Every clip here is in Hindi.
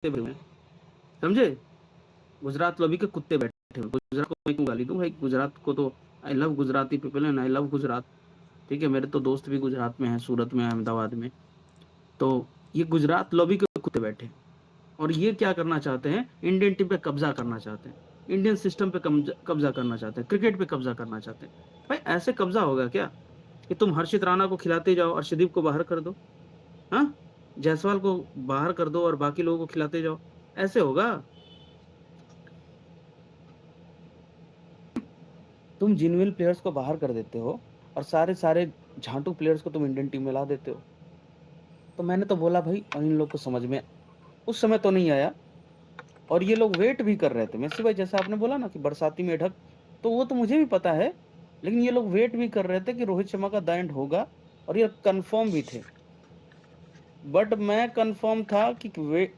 बैठे हुए हैं, समझे? गुजरात लॉबी के कुत्ते बैठे हुए। गुजरात को मैं क्यों गाली दूं भाई? गुजरात को तो I love Gujarati people and I love Gujarat. ठीक है, मेरे तो दोस्त भी गुजरात में हैं, सूरत में, अहमदाबाद में। तो ये गुजरात लॉबी के कुत्ते बैठे हैं और ये क्या करना चाहते हैं? इंडियन टीम पे कब्जा करना चाहते हैं, इंडियन सिस्टम पे कब्जा करना चाहते हैं, क्रिकेट पे कब्जा करना चाहते हैं। भाई ऐसे कब्जा होगा क्या कि तुम हर्षित राणा को खिलाते जाओ, अर्शदीप को बाहर कर दो, हाँ, जायसवाल को बाहर कर दो और बाकी लोगों को खिलाते जाओ? ऐसे होगा? तुम जिनविल प्लेयर्स को बाहर कर देते हो और सारे सारे झांटू प्लेयर्स को तुम इंडियन टीम में ला देते हो। तो मैंने तो बोला भाई इन लोग को समझ में उस समय तो नहीं आया, और ये लोग वेट भी कर रहे थे। मेसी भाई जैसा आपने बोला ना कि बरसाती में ढक, तो वो तो मुझे भी पता है, लेकिन ये लोग वेट भी कर रहे थे कि रोहित शर्मा का द एंड होगा, और ये कंफर्म भी थे। बट मैं कंफर्म था कि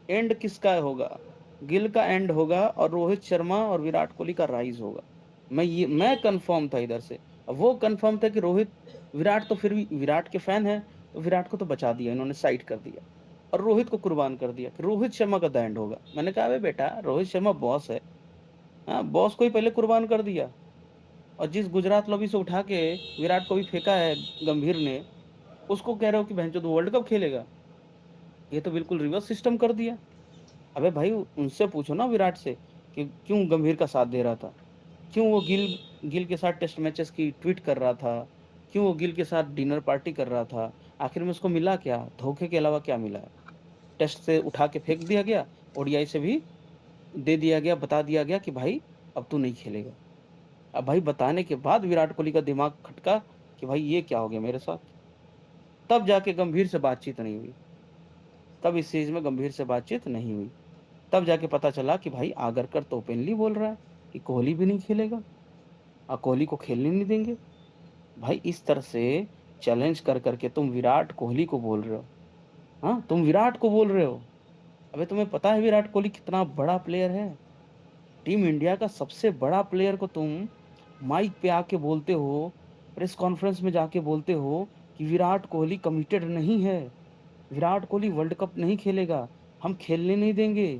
एंड किसका होगा? गिल का एंड होगा और रोहित शर्मा और विराट कोहली का राइज होगा। मैं कंफर्म था इधर से। अब वो कंफर्म था कि रोहित, विराट तो फिर भी विराट के फैन है, तो विराट को तो बचा दिया इन्होंने, साइड कर दिया और रोहित को कुर्बान कर दिया कि रोहित शर्मा का द एंड होगा। मैंने कहा अबे बेटा, रोहित शर्मा बॉस है, हाँ, बॉस को ही पहले कुर्बान कर दिया। और जिस गुजरात लॉबी से उठा के विराट को भी फेंका है गंभीर ने, उसको कह रहे हो कि भैंचो तो वर्ल्ड कप खेलेगा? ये तो बिल्कुल रिवर्स सिस्टम कर दिया। अबे भाई उनसे पूछो ना विराट से कि क्यों गंभीर का साथ दे रहा था, क्यों वो गिल गिल के साथ टेस्ट मैचेस की ट्वीट कर रहा था, क्यों वो गिल के साथ डिनर पार्टी कर रहा था? आखिर में उसको मिला क्या? धोखे के अलावा क्या मिला है? टेस्ट से उठा के फेंक दिया गया, ओडीआई से भी दे दिया गया, बता दिया गया कि भाई अब तू नहीं खेलेगा। अब भाई बताने के बाद विराट कोहली का दिमाग खटका कि भाई ये क्या हो गया मेरे साथ। तब जाके गंभीर से बातचीत नहीं हुई, तब इस चीज में गंभीर से बातचीत नहीं हुई। तब जाके पता चला कि भाई आगरकर तो ओपनली बोल रहा है कि कोहली भी नहीं खेलेगा और कोहली को खेलने नहीं देंगे। भाई इस तरह से चैलेंज कर करके तुम विराट कोहली को बोल रहे हो, हाँ, तुम विराट को बोल रहे हो। अबे तुम्हें पता है विराट कोहली कितना बड़ा प्लेयर है? टीम इंडिया का सबसे बड़ा प्लेयर को तुम माइक पे आके बोलते हो, प्रेस कॉन्फ्रेंस में जाके बोलते हो कि विराट कोहली कमिटेड नहीं है, विराट कोहली वर्ल्ड कप नहीं खेलेगा, हम खेलने नहीं देंगे,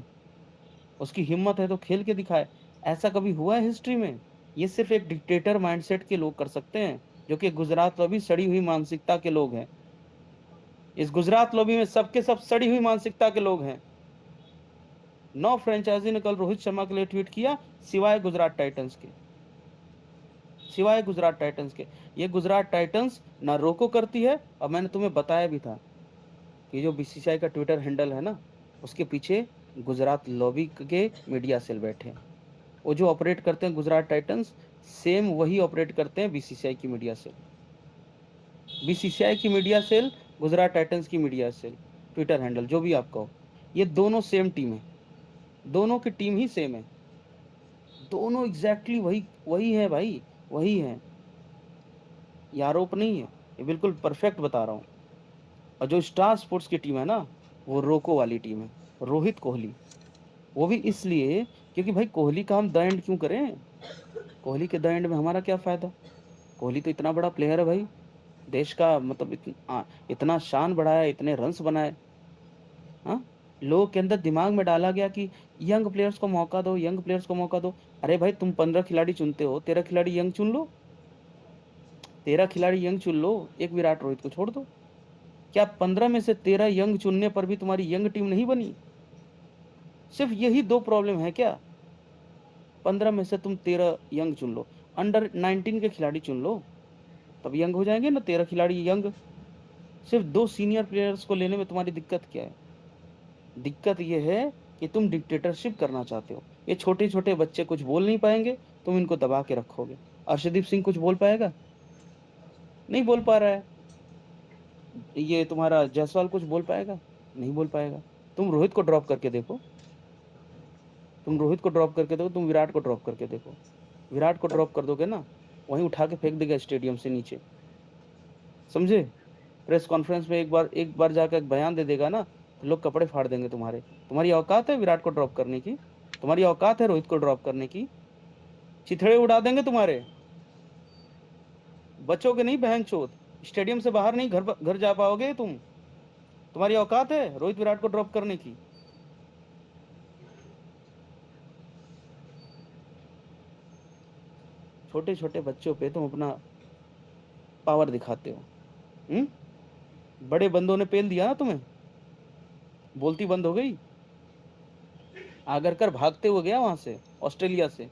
उसकी हिम्मत है तो खेल के दिखाए। ऐसा कभी हुआ है हिस्ट्री में? ये सिर्फ एक डिक्टेटर माइंडसेट के लोग कर सकते हैं, जो कि गुजरात लॉबी सड़ी हुई मानसिकता के लोग हैं। इस गुजरात लॉबी में सबके सब सड़ी हुई मानसिकता के लोग हैं। 9 फ्रेंचाइजी ने कल रोहित शर्मा के लिए ट्वीट किया, सिवाय गुजरात टाइटंस के, सिवाय गुजरात टाइटंस के। ये गुजरात टाइटंस ना रोको करती है, और मैंने तुम्हें बताया भी था कि जो बीसीसीआई का ट्विटर हैंडल है ना, उसके पीछे गुजरात लॉबी के मीडिया सेल बैठे हैं। वो जो ऑपरेट करते हैं गुजरात टाइटंस, सेम वही ऑपरेट करते हैं बीसीसीआई की मीडिया सेल। बीसीसीआई की मीडिया सेल, गुजरात टाइटंस की मीडिया सेल, ट्विटर हैंडल जो भी आप कहो, ये दोनों सेम टीम है, दोनों की टीम ही सेम है, दोनों एग्जैक्टली वही वही है भाई, वही है। ये आरोप नहीं है, ये बिल्कुल परफेक्ट बता रहा हूँ। और जो स्टार स्पोर्ट्स की टीम है ना, वो रोको वाली टीम है, रोहित कोहली। वो भी इसलिए क्योंकि भाई कोहली का हम द एंड क्यों करें? कोहली के द एंड में हमारा क्या फायदा? कोहली तो इतना बड़ा प्लेयर है भाई, देश का मतलब इतना शान बढ़ाया, इतने रन्स बनाए। हाँ, लोगों के अंदर दिमाग में डाला गया कि यंग प्लेयर्स को मौका दो, यंग प्लेयर्स को मौका दो। अरे भाई तुम 15 खिलाड़ी चुनते हो, 13 खिलाड़ी यंग चुन लो, 13 खिलाड़ी यंग चुन लो, एक विराट रोहित को छोड़ दो। क्या 15 में से 13 यंग चुनने पर भी तुम्हारी यंग टीम नहीं बनी? सिर्फ यही दो प्रॉब्लम है क्या? 15 में से तुम 13 यंग चुन लो, अंडर 19 के खिलाड़ी चुन लो, तब यंग हो जाएंगे ना 13 खिलाड़ी यंग। सिर्फ 2 सीनियर प्लेयर्स को लेने में तुम्हारी दिक्कत क्या है? दिक्कत यह है कि तुम डिक्टेटरशिप करना चाहते हो। ये छोटे छोटे बच्चे कुछ बोल नहीं पाएंगे, तुम इनको दबा के रखोगे। अर्शदीप सिंह कुछ बोल पाएगा? नहीं बोल पा रहा है। ये तुम्हारा जायसवाल कुछ बोल पाएगा? नहीं बोल पाएगा। तुम रोहित को ड्रॉप करके देखो, तुम रोहित को ड्रॉप करके देखो, तुम विराट को ड्रॉप करके देखो। विराट को ड्रॉप कर दोगे ना, वहीं उठा के फेंक देगा स्टेडियम से नीचे, समझे? प्रेस कॉन्फ्रेंस में एक बार जाकर एक बयान दे देगा ना, तो लोग कपड़े फाड़ देंगे तुम्हारे। तुम्हारी औकात है विराट को ड्रॉप करने की? तुम्हारी औकात है रोहित को ड्रॉप करने की? चिथड़े उड़ा देंगे तुम्हारे, बचोगे नहीं बहन चोद। स्टेडियम से बाहर नहीं, घर घर जा पाओगे तुम। तुम्हारी औकात है रोहित विराट को ड्रॉप करने की? छोटे-छोटे बच्चों पे तुम अपना पावर दिखाते हो। हुँ? बड़े बंदों ने पेल दिया ना तुम्हें, बोलती बंद हो गई। आगरकर भागते हुए गया वहाँ से, ऑस्ट्रेलिया से।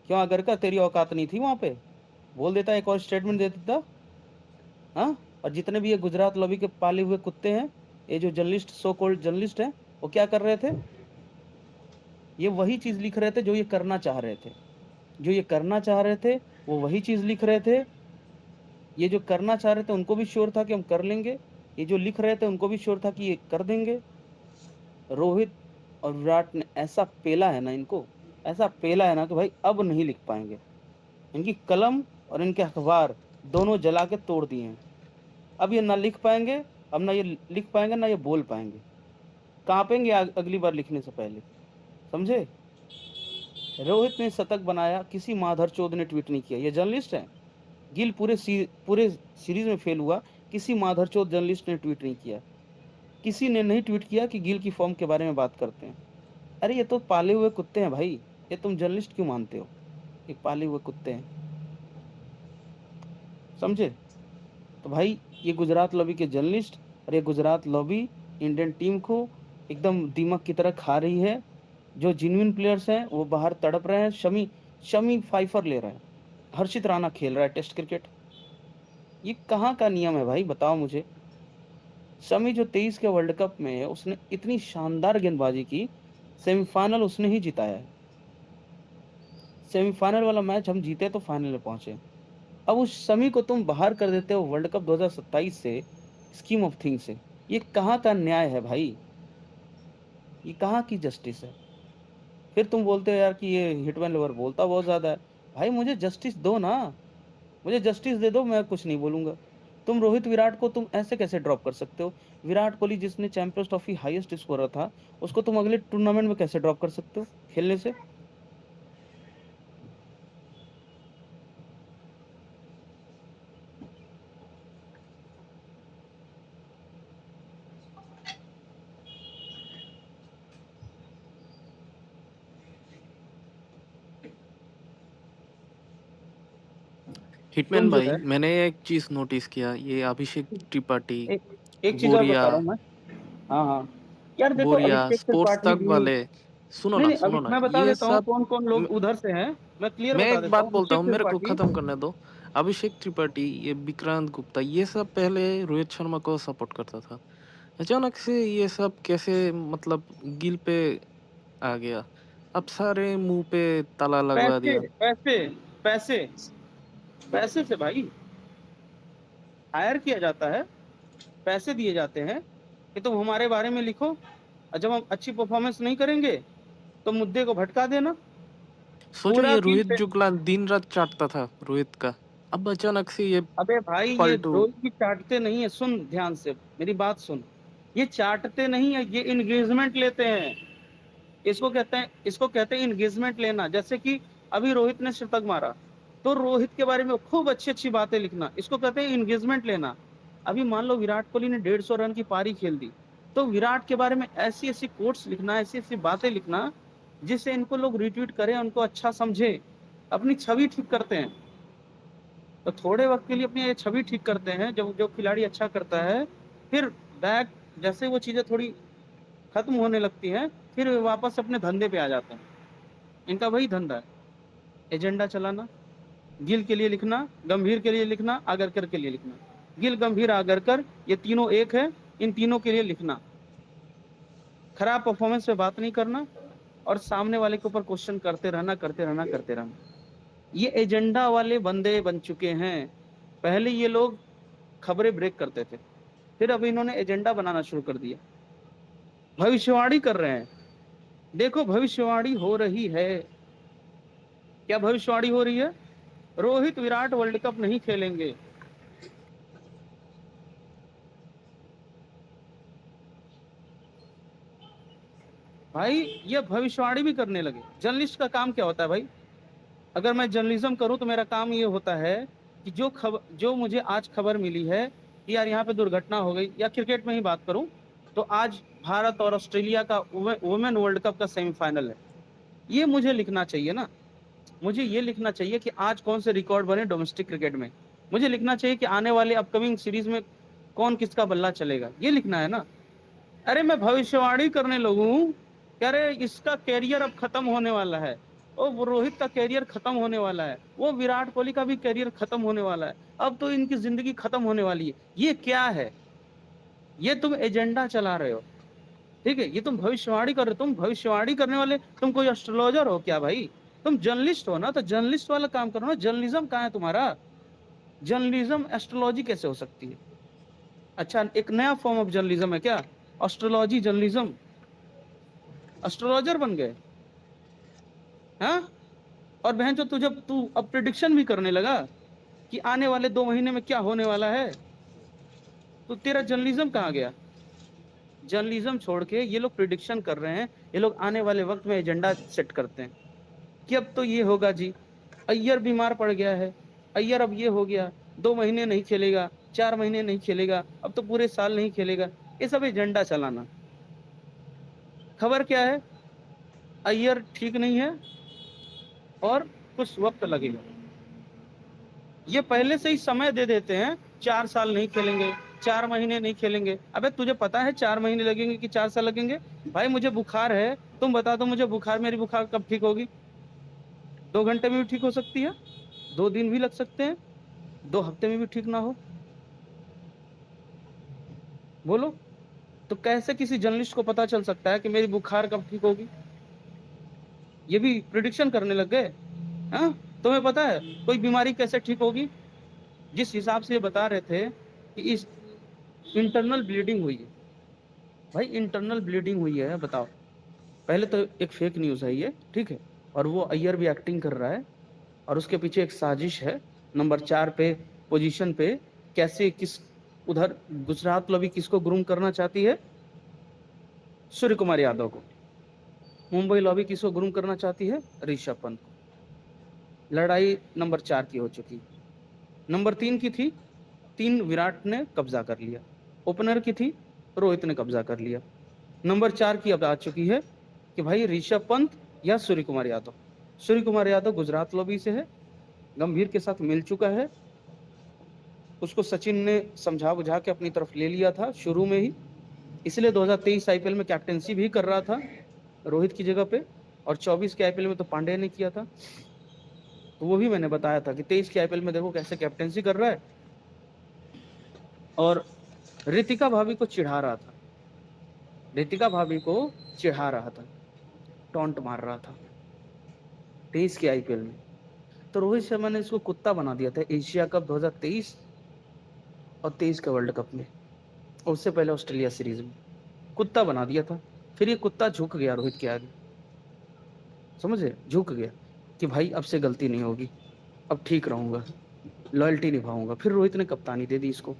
क्यों आगरकर तेरी औकात नहीं थी वहाँ पे? बोल देता एक और स्टेटमेंट दे देता, हाँ? और जितने भी ये गुजरात लॉबी के पाले हुए कुत्ते हैं, ये जो जर्नलिस्ट सो कॉल्ड जर्नलिस्ट हैं, वो क्या कर रहे थे? ये वही चीज़ लिख रहे थे जो ये करना चाह रहे थे। जो ये करना चाह रहे थे, वो वही चीज़ लिख रहे थे। ये जो करना चाह रहे थे उनको भी श्योर था कि हम कर लेंगे। ये जो लिख रहे थे उनको भी श्योर था कि ये कर देंगे। रोहित और विराट ने ऐसा पेला है ना इनको, ऐसा पेला है ना कि भाई अब नहीं लिख पाएँगे। इनकी कलम और इनके अखबार दोनों जला के तोड़ दिए हैं। अब ये ना लिख पाएँगे, अब ना ये लिख पाएँगे, ना ये बोल पाएँगे। काँपेंगे अगली बार लिखने से पहले, समझे? रोहित ने शतक बनाया, किसी माधरचोद ने ट्वीट नहीं किया। ये जर्नलिस्ट हैं। गिल पूरे सीरीज़ में फेल हुआ, किसी माधरचोद जर्नलिस्ट ने ट्वीट नहीं किया। किसी ने नहीं ट्वीट किया कि गिल की फ़ॉर्म के बारे में बात करते हैं। अरे ये तो पाले हुए कुत्ते हैं भाई, ये तुम जर्नलिस्ट क्यों मानते हो? ये पाले हुए कुत्ते हैं, समझे? तो भाई ये गुजरात लॉबी के जर्नलिस्ट और ये गुजरात लॉबी इंडियन टीम को एकदम दीमक की तरह खा रही है। जो जेन्युइन प्लेयर्स हैं वो बाहर तड़प रहे हैं। शमी शमी फाइफर ले रहा है। हर्षित राणा खेल रहा है टेस्ट क्रिकेट। ये कहाँ का नियम है भाई बताओ मुझे? शमी जो 23 के वर्ल्ड कप में है उसने इतनी शानदार गेंदबाजी की, सेमीफाइनल उसने ही जिताया है। सेमीफाइनल वाला मैच हम जीते तो फाइनल में पहुंचे। अब उस शमी को तुम बाहर कर देते हो वर्ल्ड कप 2027 से, स्कीम ऑफ थिंग्स से। ये कहाँ का न्याय है भाई? ये कहाँ की जस्टिस है? फिर तुम बोलते हो यार कि ये हिटमैन लवर बोलता बहुत ज़्यादा है। भाई मुझे जस्टिस दो ना, मुझे जस्टिस दे दो, मैं कुछ नहीं बोलूँगा। तुम रोहित विराट को तुम ऐसे कैसे ड्रॉप कर सकते हो? विराट कोहली जिसने चैंपियंस ट्रॉफी हाईएस्ट स्कोरर था, उसको तुम अगले टूर्नामेंट में कैसे ड्रॉप कर सकते हो खेलने से? हिटमैन तुम जो भाई, है मैंने एक चीज नोटिस किया, ये अभिषेक त्रिपाठी, एक एक चीज़ और बोरिया बता रहा हूँ मैं। हाँ, हाँ। यार देखो बोरिया अभिषेक स्पोर्ट्स त्रिपाठी तक भी वाले, सुनो नहीं, ना नहीं अभी सुनो ना, मैं बता ये देता हूँ सब कौन-कौन लोग उधर से हैं। मैं क्लियर मैं बता एक देता बात हूँ। बोलता हूँ, अभिषेक मेरे को त्रिपाठी खत्म करने दो। अभिषेक त्रिपाठी, ये विक्रांत गुप्ता, ये सब पहले रोहित शर्मा को सपोर्ट करता था। अचानक से ये सब कैसे, मतलब गिल पे आ गया, अब सारे मुंह पे ताला लगवा पैसे, दिया। पैसे, पैसे, पैसे से भाई हायर किया जाता है, पैसे दिए जाते हैं कि तुम हमारे बारे में लिखो और जब हम अच्छी परफॉर्मेंस नहीं करेंगे, तो मुद्दे को भटका देना। सोचो, पूरा ये गिल रोहित पे जुगला दिन रात चाटता था रोहित का, अब अचानक से ये अबे भाई ये फालतू। रोज भी चाटते नहीं है, सुन ध्यान से, मेरी बात सुन। ये चाटते नहीं है, ये एंगेजमेंट लेते हैं। इसको कहते हैं एंगेजमेंट लेना। जैसे कि अभी रोहित ने शतक मारा, तो रोहित के बारे में खूब अच्छी-अच्छी बातें लिखना, इसको कहते हैं एंगेजमेंट लेना। अभी मान लो विराट कोहली ने 150 रन की पारी खेल दी, तो विराट के बारे में ऐसी-ऐसी कोट्स लिखना, ऐसी-ऐसी बातें लिखना, जिससे इनको लोग रिट्वीट करें, उनको अच्छा समझे, अपनी छवि ठीक करते हैं। तो थोड़े वक़्त के लिए अपनी ये छवि ठीक करते हैं, जब जो खिलाड़ी अच्छा करता है, फिर बैक जैसे वो चीज़ें थोड़ी खत्म होने लगती हैं, फिर वापस अपने धंधे पे आ जाते हैं। इनका वही धंधा है, एजेंडा चलाना, गिल के लिए लिखना, गंभीर के लिए लिखना, आगरकर के लिए लिखना। गिल, गंभीर, आगरकर ये तीनों एक है, इन तीनों के लिए लिखना। खराब परफॉर्मेंस पे बात नहीं करना और सामने वाले के ऊपर क्वेश्चन करते रहना, करते रहना, करते रहना। ये एजेंडा वाले बंदे बन चुके हैं। पहले ये लोग खबरें ब्रेक करते थे, फिर अब इन्होंने एजेंडा बनाना शुरू कर दिया। भविष्यवाणी कर रहे हैं। देखो भविष्यवाणी हो रही है। क्या भविष्यवाणी हो रही है? रोहित विराट वर्ल्ड कप नहीं खेलेंगे। भाई ये भविष्यवाणी भी करने लगे। जर्नलिस्ट का काम क्या होता है भाई? अगर मैं जर्नलिज्म करूं तो मेरा काम ये होता है कि जो मुझे आज खबर मिली है कि यार यहाँ पे दुर्घटना हो गई, या क्रिकेट में ही बात करूं तो आज भारत और ऑस्ट्रेलिया का वुमेन वर्ल्ड कप का सेमीफाइनल है, ये मुझे लिखना चाहिए ना। मुझे ये लिखना चाहिए कि आज कौन से रिकॉर्ड बने डोमेस्टिक क्रिकेट में, मुझे लिखना चाहिए कि आने वाले अपकमिंग सीरीज में कौन किसका बल्ला चलेगा, ये लिखना है ना। अरे मैं भविष्यवाणी करने लगूं कि अरे इसका कैरियर अब खत्म होने वाला है, वो रोहित का कैरियर खत्म होने वाला है, वो विराट कोहली का भी कैरियर खत्म होने वाला है, अब तो इनकी जिंदगी खत्म होने वाली है, ये क्या है? ये तुम एजेंडा चला रहे हो, ठीक है, ये तुम भविष्यवाणी कर रहे हो, तुम भविष्यवाणी करने वाले, तुम कोई एस्ट्रोलॉजर हो क्या भाई? तुम जर्नलिस्ट हो ना, तो जर्नलिस्ट वाला काम करो ना। जर्नलिज्म कहाँ है तुम्हारा? जर्नलिज्म एस्ट्रोलॉजी कैसे हो सकती है? अच्छा, एक नया फॉर्म ऑफ जर्नलिज्म है क्या, एस्ट्रोलॉजी जर्नलिज्म? एस्ट्रोलॉजर बन गए? हाँ? और बहन जो तू अब प्रिडिक्शन भी करने लगा कि आने वाले 2 महीने में क्या होने वाला है, तो तेरा जर्नलिज्म कहाँ गया? जर्नलिज्म छोड़ के ये लोग प्रिडिक्शन कर रहे हैं, ये लोग आने वाले वक्त में एजेंडा सेट करते हैं कि अब तो ये होगा जी, अय्यर बीमार पड़ गया है, अय्यर अब ये हो गया, 2 महीने नहीं खेलेगा, 4 महीने नहीं खेलेगा, अब तो पूरे साल नहीं खेलेगा, ये सब एजेंडा चलाना। खबर क्या है? अय्यर ठीक नहीं है और कुछ वक्त लगेगा, ये पहले से ही समय दे देते हैं, 4 साल नहीं खेलेंगे, 4 महीने नहीं खेलेंगे। अबे तुझे पता है 4 महीने लगेंगे कि 4 साल लगेंगे? भाई मुझे बुखार है, तुम बता दो मुझे बुखार, मेरी बुखार कब ठीक होगी? 2 घंटे में भी ठीक हो सकती है, 2 दिन भी लग सकते हैं, 2 हफ्ते में भी ठीक ना हो। बोलो, तो कैसे किसी जर्नलिस्ट को पता चल सकता है कि मेरी बुखार कब ठीक होगी? ये भी प्रिडिक्शन करने लग गए। हाँ, तुम्हें पता है कोई बीमारी कैसे ठीक होगी? जिस हिसाब से ये बता रहे थे कि इस इंटरनल ब्लीडिंग हुई है, भाई इंटरनल ब्लीडिंग हुई है, बताओ। पहले तो एक फेक न्यूज़ है ये, ठीक है, और वो अय्यर भी एक्टिंग कर रहा है, और उसके पीछे एक साजिश है। नंबर 4 पे पोजीशन पे कैसे किस उधर गुजरात लॉबी किसको ग्रूम करना चाहती है? सूर्य कुमार यादव को। मुंबई लॉबी किसको ग्रूम करना चाहती है? ऋषभ पंत को। लड़ाई नंबर 4 की हो चुकी। नंबर 3 की थी, 3 विराट ने कब्जा कर लिया। ओपनर की थी, रोहित ने कब्जा कर लिया। नंबर 4 की अब आ चुकी है कि भाई ऋषभ पंत या सूर्य कुमार यादव। सूर्य कुमार यादव गुजरात लॉबी से है, गंभीर के साथ मिल चुका है, उसको सचिन ने समझा बुझा के अपनी तरफ ले लिया था शुरू में ही, इसलिए 2023 आईपीएल में कैप्टेंसी भी कर रहा था रोहित की जगह पे, और 24 के आईपीएल में तो पांडे ने किया था। तो वो भी मैंने बताया था कि 23 के आईपीएल में देखो कैसे कैप्टेंसी कर रहा है, और रितिका भाभी को चिढ़ा रहा था, रितिका भाभी को चिढ़ा रहा था, टॉन्ट मार रहा था 23 के आईपीएल में। तो रोहित शर्मा ने इसको कुत्ता बना दिया था एशिया कप 2023 और 23 के वर्ल्ड कप में, और उससे पहले ऑस्ट्रेलिया सीरीज में कुत्ता बना दिया था। फिर ये कुत्ता झुक गया रोहित के आगे, समझे, झुक गया कि भाई अब से गलती नहीं होगी, अब ठीक रहूंगा, लॉयल्टी निभाऊंगा। फिर रोहित ने कप्तानी दे दी इसको।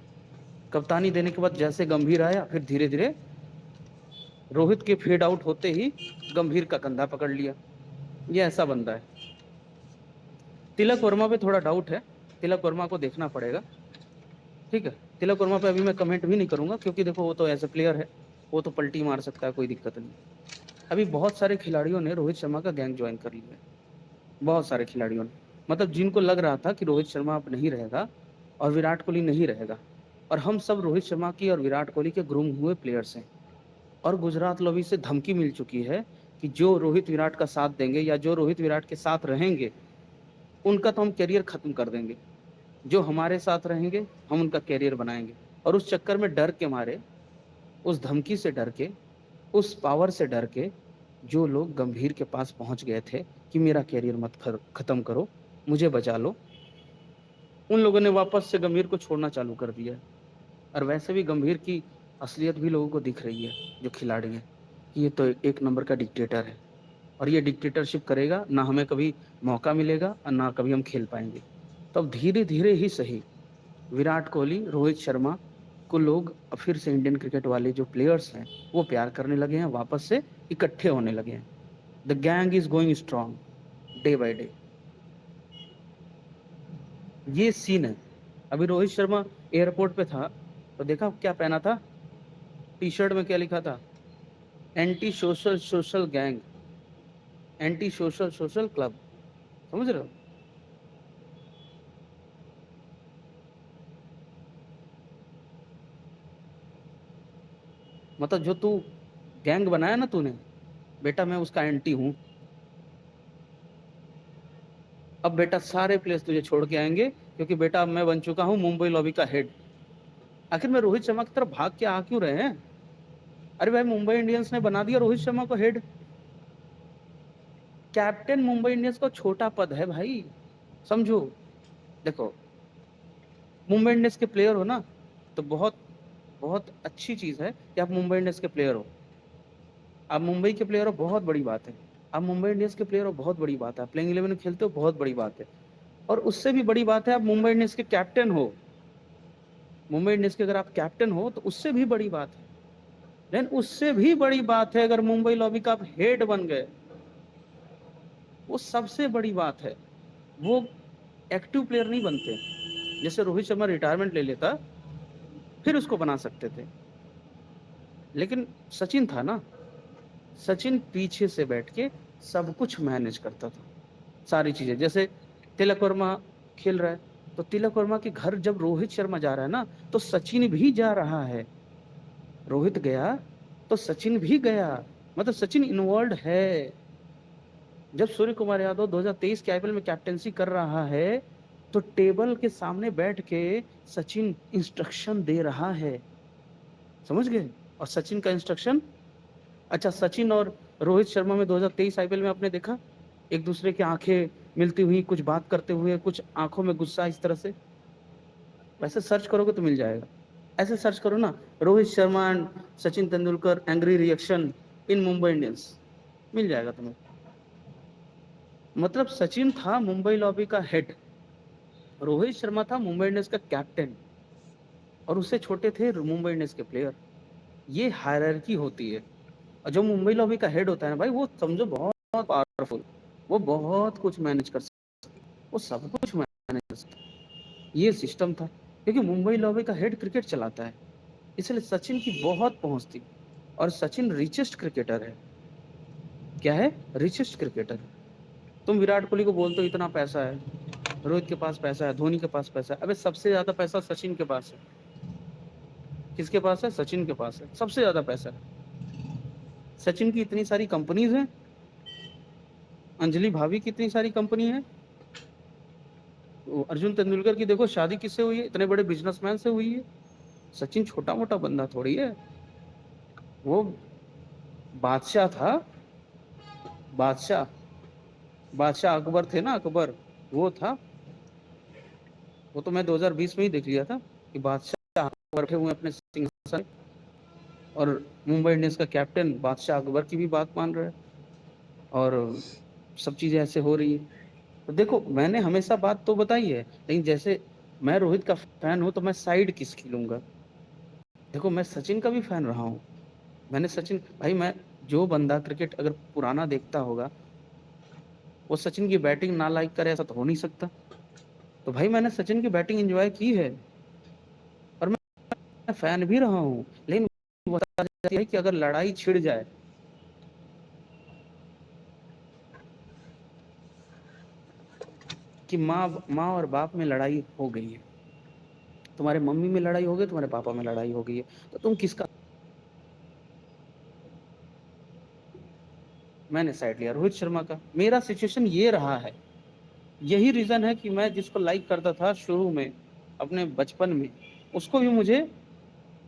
कप्तानी देने के बाद जैसे गंभीर आया, फिर धीरे धीरे रोहित के फेड आउट होते ही गंभीर का कंधा पकड़ लिया। ये ऐसा बंदा है। तिलक वर्मा पे थोड़ा डाउट है, तिलक वर्मा को देखना पड़ेगा, ठीक है। तिलक वर्मा पे अभी मैं कमेंट भी नहीं करूंगा, क्योंकि देखो वो तो एज ए प्लेयर है, वो तो पलटी मार सकता है, कोई दिक्कत नहीं। अभी बहुत सारे खिलाड़ियों ने रोहित शर्मा का गैंग ज्वाइन कर लिया है, बहुत सारे खिलाड़ियों ने, मतलब जिनको लग रहा था कि रोहित शर्मा अब नहीं रहेगा और विराट कोहली नहीं रहेगा, और हम सब रोहित शर्मा की और विराट कोहली के ग्रूम हुए प्लेयर्स हैं, और गुजरात लॉबी से धमकी मिल चुकी है कि जो रोहित विराट का साथ देंगे या जो रोहित विराट के साथ रहेंगे उनका तो हम करियर खत्म कर देंगे, जो हमारे साथ रहेंगे हम उनका करियर बनाएंगे। और उस चक्कर में डर के मारे, उस धमकी से डर के, उस पावर से डर के, जो लोग गंभीर के पास पहुंच गए थे कि मेरा करियर मत खत्म करो, मुझे बचा लो, उन लोगों ने वापस से गंभीर को छोड़ना चालू कर दिया। और वैसे भी गंभीर की असलियत भी लोगों को दिख रही है, जो खिलाड़ी है, कि ये तो एक नंबर का डिक्टेटर है, और ये डिक्टेटरशिप करेगा ना, हमें कभी मौका मिलेगा और ना कभी हम खेल पाएंगे। तो अब धीरे धीरे ही सही विराट कोहली, रोहित शर्मा को लोग फिर से, इंडियन क्रिकेट वाले जो प्लेयर्स हैं वो प्यार करने लगे हैं, वापस से इकट्ठे होने लगे हैं। The gang is going strong day by day. ये सीन है। अभी रोहित शर्मा एयरपोर्ट पे था, तो देखा क्या पहना था, टी शर्ट में क्या लिखा था? Anti social social gang, anti social social club, समझ रहे हो? मतलब जो तू गैंग बनाया ना तूने, बेटा मैं उसका एंटी हूं। अब बेटा सारे प्लेयर्स तुझे छोड़ के आएंगे, क्योंकि बेटा अब मैं बन चुका हूं मुंबई लॉबी का हेड। आखिर में रोहित शर्मा की तरफ भाग के आ क्यों रहे हैं? अरे भाई, मुंबई इंडियंस ने बना दिया रोहित शर्मा को हेड। कैप्टन मुंबई इंडियंस का छोटा पद है भाई, समझो। देखो, मुंबई इंडियंस के प्लेयर हो ना, तो बहुत बहुत अच्छी चीज है कि आप मुंबई इंडियंस के प्लेयर हो। आप मुंबई के प्लेयर हो, बहुत बड़ी बात है। आप मुंबई इंडियंस के प्लेयर हो, बहुत बड़ी बात है। प्लेइंग 11 में खेलते हो, बहुत बड़ी बात है। और उससे भी बड़ी बात है आप मुंबई इंडियंस के कैप्टन हो। मुंबई इंडियंस के अगर आप कैप्टन हो तो उससे भी बड़ी बात है। लेकिन उससे भी बड़ी बात है अगर मुंबई लॉबी का आप हेड बन गए, वो सबसे बड़ी बात है। वो एक्टिव प्लेयर नहीं बनते। जैसे रोहित शर्मा रिटायरमेंट ले लेता, फिर उसको बना सकते थे। लेकिन सचिन था ना, सचिन पीछे से बैठ के सब कुछ मैनेज करता था, सारी चीजें। जैसे तिलक वर्मा खेल रहा है, तो तिलक वर्मा के घर जब रोहित शर्मा जा रहा है ना, तो सचिन भी जा रहा है। रोहित गया तो सचिन भी गया, मतलब सचिन इन्वॉल्व है। जब सूर्य कुमार यादव 2023 के आईपीएल में कैप्टेंसी कर रहा है, तो टेबल के सामने बैठ के सचिन इंस्ट्रक्शन दे रहा है, समझ गए? और सचिन का इंस्ट्रक्शन, अच्छा, सचिन और रोहित शर्मा में 2023 आईपीएल में आपने देखा एक दूसरे की आंखें मिलती हुई, कुछ बात करते हुए, कुछ आंखों में गुस्सा इस तरह से? वैसे सर्च करोगे तो मिल जाएगा। ऐसे सर्च करो ना, Rohit Sharma and Sachin Tendulkar angry reaction in Mumbai Indians, मिल जाएगा तुम्हें। मतलब सचिन था मुंबई लॉबी का हेड, रोहित शर्मा था मुंबई इंडियंस का कैप्टन, और उससे छोटे थे मुंबई इंडियंस के प्लेयर। ये हायरार्की होती है। और जो मुंबई लॉबी का हेड होता है ना भाई, वो समझो बहुत पावरफुल, वो बहुत कुछ मैनेज कर सकता है, वो सब कुछ मैनेज कर सकता है। ये सिस्टम था, क्योंकि मुंबई लॉबी का हेड क्रिकेट चलाता है, इसलिए सचिन की बहुत पहुंच थी। और सचिन रिचेस्ट क्रिकेटर है। क्या है? रिचेस्ट क्रिकेटर है। तुम विराट कोहली को बोलते हो इतना पैसा है, रोहित के पास पैसा है, धोनी के पास पैसा है। अबे सबसे ज्यादा पैसा सचिन के पास है। किसके पास है? सचिन के पास है सबसे ज्यादा पैसा है। सचिन की इतनी सारी कंपनीज हैं, अंजलि भाभी की इतनी सारी कंपनी है। अर्जुन तेंदुलकर की देखो शादी किससे हुई है, इतने बड़े बिजनेसमैन से हुई है। सचिन छोटा मोटा बंदा थोड़ी है, वो बादशाह था। बादशाह, बादशाह अकबर थे ना, अकबर, वो था। वो तो मैं 2020 में ही देख लिया था कि बादशाह अकबर बैठे हुए अपने सिंहासन, और मुंबई इंडियंस का कैप्टन बादशाह अकबर की भी बात मान रहा है, और सब चीजें ऐसे हो रही है। तो देखो, मैंने हमेशा बात तो बताई है, लेकिन जैसे मैं रोहित का फैन हूं, तो मैं साइड किसकी लूंगा? देखो, मैं सचिन का भी फैन रहा हूँ। मैंने सचिन भाई, मैं, जो बंदा क्रिकेट अगर पुराना देखता होगा, वो सचिन की बैटिंग ना लाइक करे, ऐसा तो हो नहीं सकता। तो भाई मैंने सचिन की बैटिंग एंजॉय की है, और मैं फैन भी रहा हूँ। लेकिन वो बता जाती है कि अगर लड़ाई छिड़ जाए, कि माँ और बाप में लड़ाई हो गई है, तुम्हारे मम्मी में लड़ाई हो गई, तुम्हारे पापा में लड़ाई हो गई है, तो तुम किसका? मैंने साइड लिया रोहित शर्मा का। मेरा सिचुएशन ये रहा है, यही रीजन है कि मैं जिसको लाइक करता था शुरू में, अपने बचपन में, उसको भी मुझे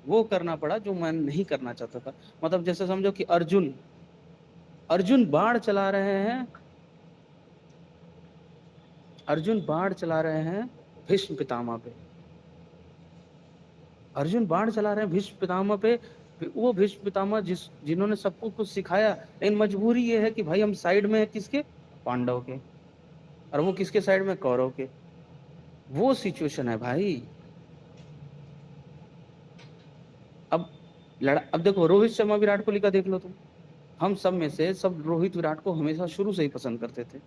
वो करना पड़ा जो मैं नहीं करना चाहता था। मतलब जैसे समझो कि अर्जुन अर्जुन बाढ़ चला रहे हैं, अर्जुन बाढ़ चला रहे हैं भीष्म पितामह पे। अर्जुन बाढ़ चला रहे हैं भीष्म पितामह पे। वो भीष्म पितामह जिन्होंने सबको कुछ सिखाया, लेकिन मजबूरी ये है कि भाई हम साइड में है किसके? पांडव के। और वो किसके साइड में? कौरव के। वो सिचुएशन है भाई। अब अब देखो, रोहित शर्मा विराट कोहली का देख लो तुम। हम सब में से सब रोहित विराट को हमेशा शुरू से ही पसंद करते थे।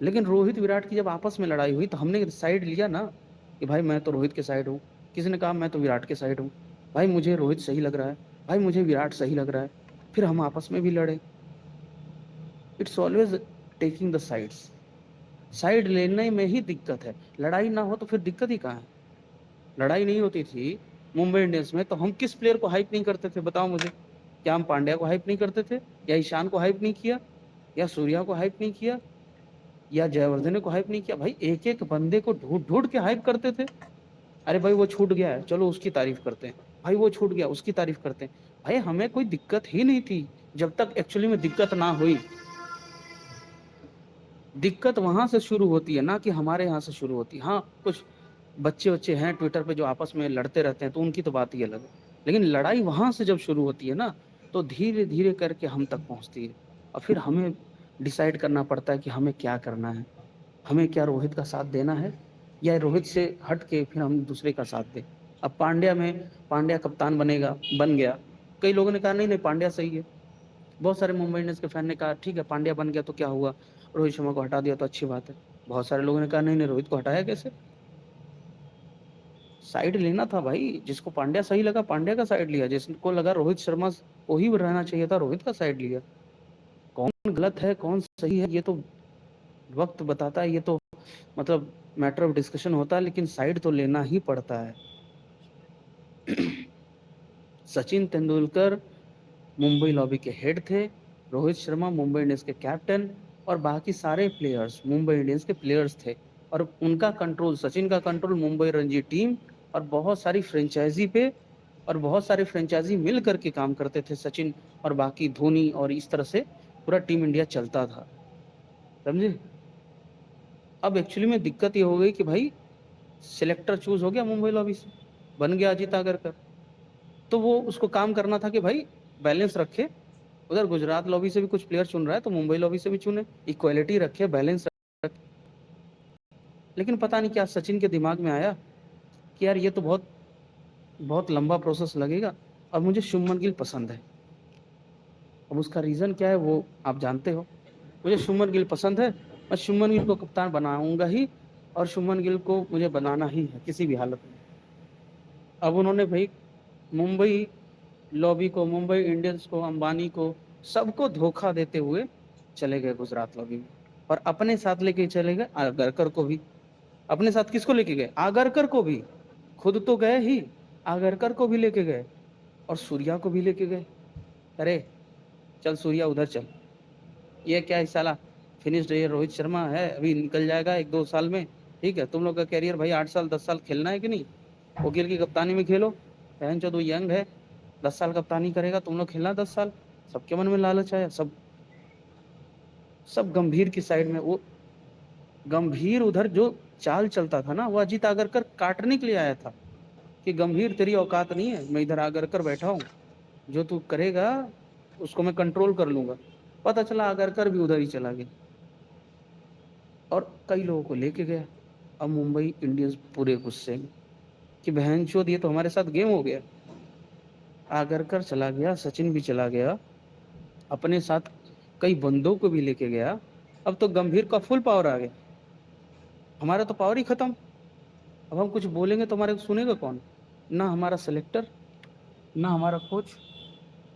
लेकिन रोहित विराट की जब आपस में लड़ाई हुई, तो हमने साइड लिया ना, कि भाई मैं तो रोहित के साइड हूँ। किसी ने कहा मैं तो विराट के साइड हूँ। भाई मुझे रोहित सही लग रहा है, भाई मुझे विराट सही लग रहा है। फिर हम आपस में भी लड़े। It's always taking the sides. Side लेने में ही दिक्कत है। लड़ाई ना हो तो फिर दिक्कत ही कहाँ है? लड़ाई नहीं होती थी मुंबई इंडियंस में तो हम किस प्लेयर को हाइप नहीं करते थे, बताओ मुझे। क्या हम पांड्या को हाइप नहीं करते थे, या ईशान को हाइप नहीं किया, या सूर्या को हाइप नहीं किया, या जयवर्धने को हाइप नहीं किया? भाई एक एक बंदे को ढूंढ ढूंढ के हाइप करते थे। अरे भाई वो छूट गया है, चलो उसकी तारीफ करते हैं। भाई वो छूट गया, उसकी तारीफ करते हैं। भाई हमें कोई दिक्कत ही नहीं थी जब तक एक्चुअली में दिक्कत ना हुई। दिक्कत वहां से शुरू होती है ना कि हमारे यहाँ से शुरू होती है। हाँ, कुछ बच्चे बच्चे हैं ट्विटर पे जो आपस में लड़ते रहते हैं तो उनकी तो बात ही अलग है, लेकिन लड़ाई वहां से जब शुरू होती है ना तो धीरे धीरे करके हम तक पहुंचती है। और फिर हमें डिसाइड करना पड़ता है कि हमें क्या करना है। हमें क्या रोहित का साथ देना है, या रोहित से हट के फिर हम दूसरे का साथ दें। अब पांड्या कप्तान बन गया। कई लोगों ने कहा नहीं नहीं पांड्या सही है। बहुत सारे मुंबई इंडियंस के फैन ने कहा ठीक है पांड्या बन गया तो क्या हुआ, रोहित शर्मा को हटा दिया तो अच्छी बात है। बहुत सारे लोगों ने कहा नहीं नहीं रोहित को हटाया कैसे, साइड लेना था भाई। जिसको पांड्या सही लगा पांड्या का साइड लिया, जिसको लगा रोहित शर्मा को ही रहना चाहिए था रोहित का साइड लिया। कौन गलत है कौन सही है ये तो वक्त बताता है, ये तो मतलब मैटर ऑफ डिस्कशन होता है, लेकिन साइड तो लेना ही पड़ता है। सचिन तेंदुलकर मुंबई लॉबी के हेड थे, रोहित शर्मा मुंबई इंडियंस के कैप्टन, और बाकी सारे प्लेयर्स मुंबई इंडियंस के प्लेयर्स थे। और उनका कंट्रोल, सचिन का कंट्रोल मुंबई रणजी टीम और बहुत सारी फ्रेंचाइजी पे, और बहुत सारे फ्रेंचाइजी मिल करके काम करते थे, सचिन और बाकी धोनी, और इस तरह से पूरा टीम इंडिया चलता था, समझे। अब एक्चुअली में दिक्कत ये हो गई कि भाई सिलेक्टर चूज हो गया मुंबई लॉबी से, बन गया अजीत आगरकर। तो वो उसको काम करना था कि भाई बैलेंस रखे, उधर गुजरात लॉबी से भी कुछ प्लेयर चुन रहा है तो मुंबई लॉबी से भी चुने, इक्वालिटी रखे, बैलेंस रखे। लेकिन पता नहीं क्या सचिन के दिमाग में आया कि यार ये तो बहुत बहुत लंबा प्रोसेस लगेगा, और मुझे शुभमन गिल पसंद है। अब उसका रीजन क्या है वो आप जानते हो। मुझे शुभमन गिल पसंद है, मैं शुभमन गिल को कप्तान बनाऊंगा ही, और शुभमन गिल को मुझे बनाना ही है किसी भी हालत में। अब उन्होंने भाई मुंबई लॉबी को, मुंबई इंडियंस को, अंबानी को, सबको धोखा देते हुए चले गए गुजरात लॉबी में, और अपने साथ लेके चले गए आगरकर को भी। अपने साथ किसको लेके गए, आगरकर को भी। खुद तो गए ही, आगरकर को भी लेके गए, और सूर्या को भी लेके गए। अरे चल सूर्या उधर चल, ये क्या है साला, फिनिश्ड ये रोहित शर्मा है, अभी निकल जाएगा 1-2 साल में। ठीक है तुम लोग का कैरियर भाई 8 साल 10 साल खेलना है कि नहीं, वो गिल की कप्तानी में खेलो। बहन चो यंग है, 10 साल कप्तानी करेगा, तुम लोग खेलना 10 साल। सबके मन में लालच आया, सब गंभीर की साइड में। वो गंभीर उधर जो चाल चलता था ना वो अजीत आगरकर काटने के लिए आया था, कि गंभीर तेरी औकात नहीं है, मैं इधर आगरकर बैठा हूँ, जो तू करेगा उसको मैं कंट्रोल कर लूंगा। पता चला आगरकर भी उधर ही चला गया, और कई लोगों को लेके गया। अब मुंबई इंडियंस पूरे गुस्से में कि बहन चोद ये तो हमारे साथ गेम हो गया। आगरकर चला गया, सचिन भी चला गया, अपने साथ कई बंदों को भी लेके गया। अब तो गंभीर का फुल पावर आ गया, हमारा तो पावर ही खत्म। अब हम कुछ बोलेंगे तो हमारे को सुनेगा कौन? ना हमारा सेलेक्टर, ना हमारा कोच,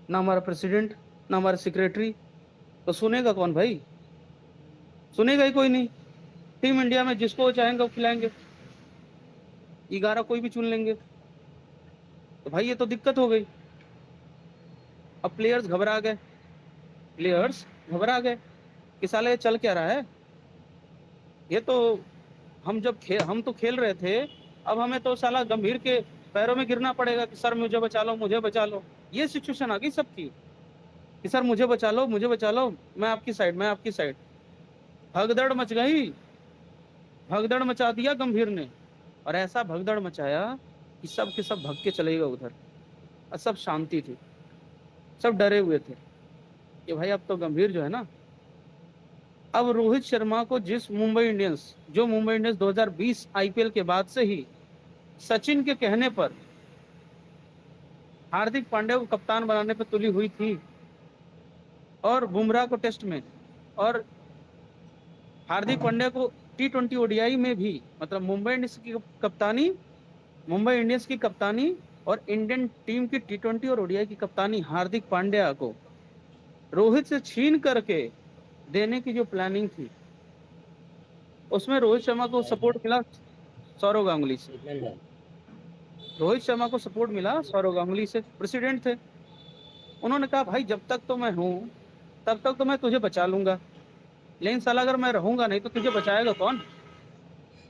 ना हमारा प्रेसिडेंट, ना हमारा सेक्रेटरी। तो सुनेगा कौन भाई? सुनेगा ही कोई नहीं। टीम इंडिया में जिसको चाहेंगे वो खिलाएंगे, 11 कोई भी चुन लेंगे। तो भाई ये तो दिक्कत हो गई। अब प्लेयर्स घबरा गए कि साले चल क्या रहा है। ये तो हम तो खेल रहे थे, अब हमें तो साला गंभीर के पैरों में गिरना पड़ेगा कि सर मुझे बचा लो, मुझे बचा लो। ये सिचुएशन आ गई सबकी कि सर मुझे बचा लो, मुझे बचा लो, मैं आपकी साइड, मैं आपकी साइड। भगदड़ मच गई, भगदड़ मचा दिया गंभीर ने, और ऐसा भगदड़ मचाया कि सब के सब भग के चले गए उधर, और सब शांति थी, सब डरे हुए थे कि भाई अब तो गंभीर जो है ना। अब रोहित शर्मा को जो मुंबई इंडियंस 2020 आईपीएल के बाद से ही सचिन के कहने पर हार्दिक पांड्या को कप्तान बनाने पर तुली हुई थी, और बुमराह को टेस्ट में, और हार्दिक पांड्या को T20 ओडीआई में भी, मतलब मुंबई इंडियंस की कप्तानी और इंडियन टीम की T20 और ओडीआई की कप्तानी हार्दिक पांड्या को रोहित से छीन करके देने की जो प्लानिंग थी, उसमें रोहित शर्मा को शायद सपोर्ट है मिला सौरव गांगुली से। लंदन। रोहित शर्मा को सपोर्ट मिला सौरव गांगुली से, प्रेसिडेंट थे। उन्होंने कहा भाई जब तक तो मैं हूँ तब तक तो मैं तुझे बचा लूंगा, लेकिन साला अगर मैं रहूंगा नहीं तो तुझे बचाएगा कौन?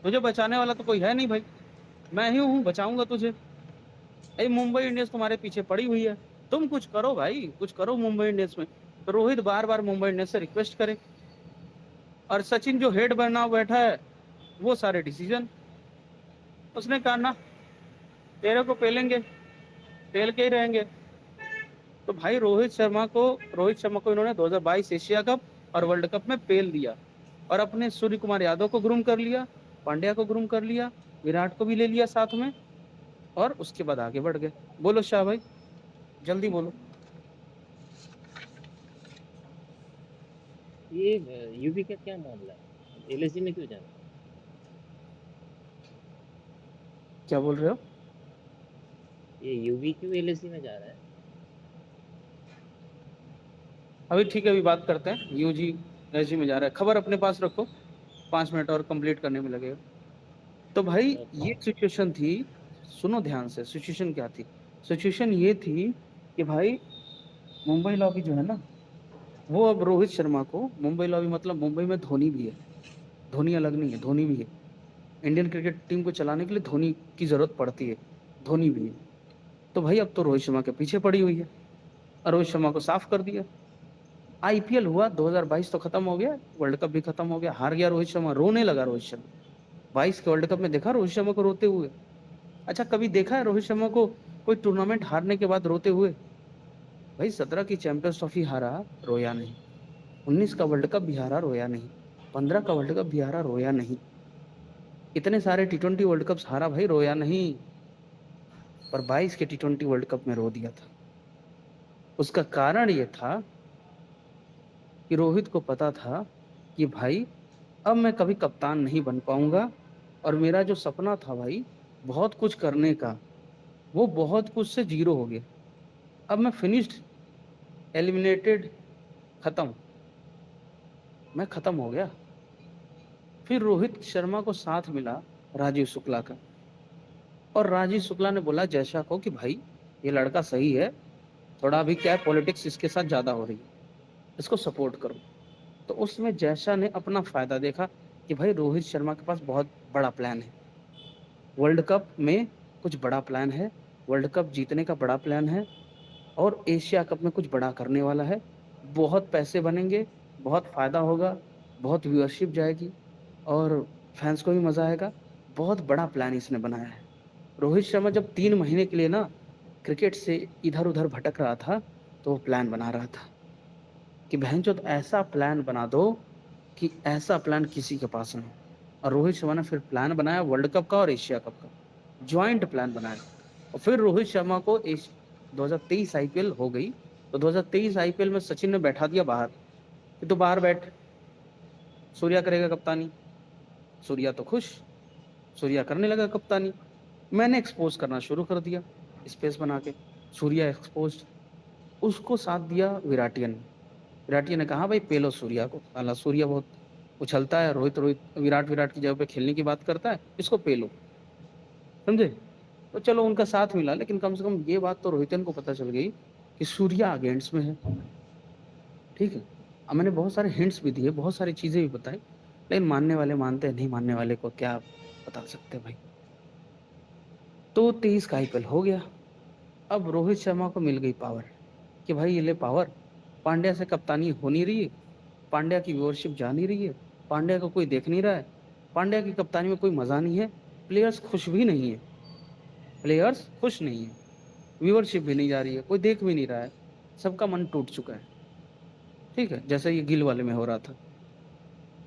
तुझे बचाने वाला तो कोई है नहीं भाई, मैं ही हूँ बचाऊंगा तुझे। भाई मुंबई इंडियंस तुम्हारे पीछे पड़ी हुई है, तुम कुछ करो भाई, कुछ करो मुंबई इंडियंस में। तो रोहित बार बार मुंबई इंडियंस से रिक्वेस्ट करे, और सचिन जो हेड बना बैठा है वो सारे डिसीजन। उसने कहा ना, तेरे को पेलेंगे, पेल के ही रहेंगे। तो भाई रोहित शर्मा को इन्होंने 2022 एशिया कप और वर्ल्ड कप में पेल दिया, और अपने सूर्य कुमार यादव को ग्रूम कर लिया, पांड्या को ग्रूम कर लिया, विराट को भी ले लिया साथ में, और उसके बाद आगे बढ़ गए। बोलो शाह भाई, जल्दी बोलो। ये यूवी का क्या मामला है, एलएसजी में क्यों जाना है? क्या बोल रहे हो? ये यूवी क्यों एलएसजी में जा रहा है? अभी ठीक है, अभी बात करते हैं। यूजी एसजी में जा रहा है, खबर अपने पास रखो, 5 मिनट और कंप्लीट करने में लगेगा। तो भाई ओके। ये सिचुएशन थी, सुनो ध्यान से, सिचुएशन क्या थी? सिचुएशन ये थी कि भाई मुंबई लॉबी जो है ना, वो अब रोहित शर्मा को, मुंबई लॉबी मतलब मुंबई में धोनी भी है, धोनी अलग नहीं है, धोनी भी है। इंडियन क्रिकेट टीम को चलाने के लिए धोनी की जरूरत पड़ती है, धोनी भी है। तो भाई अब तो रोहित शर्मा के पीछे पड़ी हुई है, और रोहित शर्मा को साफ कर दिया। आईपीएल हुआ 2022 तो खत्म हो गया, वर्ल्ड कप भी खत्म हो गया, हार गया रोहित शर्मा, रोने लगा रोहित शर्मा। 22 के वर्ल्ड कप में देखा रोहित शर्मा को रोते हुए? अच्छा कभी देखा है रोहित शर्मा को कोई टूर्नामेंट हारने के बाद रोते हुए? भाई 17 की चैंपियंस ट्रॉफी हारा, रोया नहीं। 19 का वर्ल्ड कप भी हारा, रोया नहीं। 15 का वर्ल्ड कप भी हारा, रोया नहीं। इतने सारे टी20 वर्ल्ड कप हारा भाई, रोया नहीं। पर 22 के टी20 वर्ल्ड कप में रो दिया था। उसका कारण ये था कि रोहित को पता था कि भाई अब मैं कभी कप्तान नहीं बन पाऊंगा, और मेरा जो सपना था भाई बहुत कुछ करने का, वो बहुत कुछ से जीरो हो गया। अब मैं फिनिश्ड, एलिमिनेटेड, खत्म, मैं खत्म हो गया। फिर रोहित शर्मा को साथ मिला राजीव शुक्ला का, और राजीव शुक्ला ने बोला जयशा को कि भाई ये लड़का सही है, थोड़ा अभी क्या है पॉलिटिक्स इसके साथ ज्यादा हो रही है, इसको सपोर्ट करो। तो उसमें जयशा ने अपना फायदा देखा कि भाई रोहित शर्मा के पास बहुत बड़ा प्लान है, वर्ल्ड कप में कुछ बड़ा प्लान है, वर्ल्ड कप जीतने का बड़ा प्लान है, और एशिया कप में कुछ बड़ा करने वाला है, बहुत पैसे बनेंगे, बहुत फायदा होगा, बहुत व्यूअरशिप जाएगी, और फैंस को भी मजा आएगा। बहुत बड़ा प्लान इसने बनाया है। रोहित शर्मा जब 3 महीने के लिए ना क्रिकेट से इधर उधर भटक रहा था, तो वो प्लान बना रहा था कि बहनचोद ऐसा प्लान बना दो कि ऐसा प्लान किसी के पास नहीं। और रोहित शर्मा ने फिर प्लान बनाया वर्ल्ड कप का और एशिया कप का, ज्वाइंट प्लान बनाया। और फिर रोहित शर्मा को 2023 आईपीएल हो गई, तो 2023 आईपीएल में सचिन ने बैठा दिया बाहर कि तू बाहर बैठ, सूर्या करेगा कप्तानी। सूर्या तो खुश, सूर्या करने लगा कप्तानी। मैंने एक्सपोज करना शुरू कर दिया, स्पेस बना के, सूर्या एक्सपोज। उसको साथ दिया विराटियन ने। विराटियन ने कहा भाई पेलो सूर्या को, हालांकि सूर्या बहुत उछलता है, रोहित रोहित विराट विराट की जगह पे खेलने की बात करता है, इसको पेलो, समझे? तो चलो उनका साथ मिला, लेकिन कम से कम ये बात तो रोहितन को पता चल गई कि सूर्या अगेंस्ट में है। ठीक है, अब मैंने बहुत सारे हिंट्स भी दिए, बहुत सारी चीजें भी बताई, लेकिन मानने वाले मानते हैं, नहीं मानने वाले को क्या बता सकते भाई। तो 23 का आईपीएल हो गया। अब रोहित शर्मा को मिल गई पावर कि भाई ये ले पावर, पांड्या से कप्तानी हो नहीं रही है, पांड्या की व्यूअरशिप जा नहीं रही है, पांड्या को कोई देख नहीं रहा है, पांड्या की कप्तानी में कोई मजा नहीं है, प्लेयर्स खुश भी नहीं है, प्लेयर्स खुश नहीं है, व्यूअरशिप भी नहीं जा रही है, कोई देख भी नहीं रहा है, सबका मन टूट चुका है। ठीक है, जैसे ये गिल वाले में हो रहा था,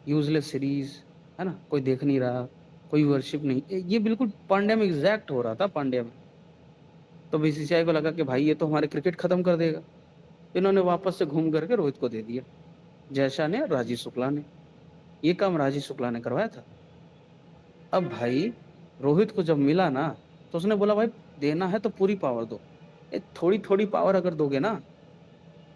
यूजलेस सीरीज, है ना, कोई देख नहीं रहा, कोई व्यूअरशिप नहीं, ये बिल्कुल पांड्या में एग्जैक्ट हो रहा था, पांड्या में। तो बीसीसीआई को लगा कि भाई ये तो हमारे क्रिकेट खत्म कर देगा, इन्होंने वापस से घूम करके रोहित को दे दिया, जयशा ने, राजीव शुक्ला ने। ये काम राजीव शुक्ला ने करवाया था। अब भाई रोहित को जब मिला ना, तो उसने बोला भाई देना है तो पूरी पावर दो, थोड़ी थोड़ी पावर अगर दोगे ना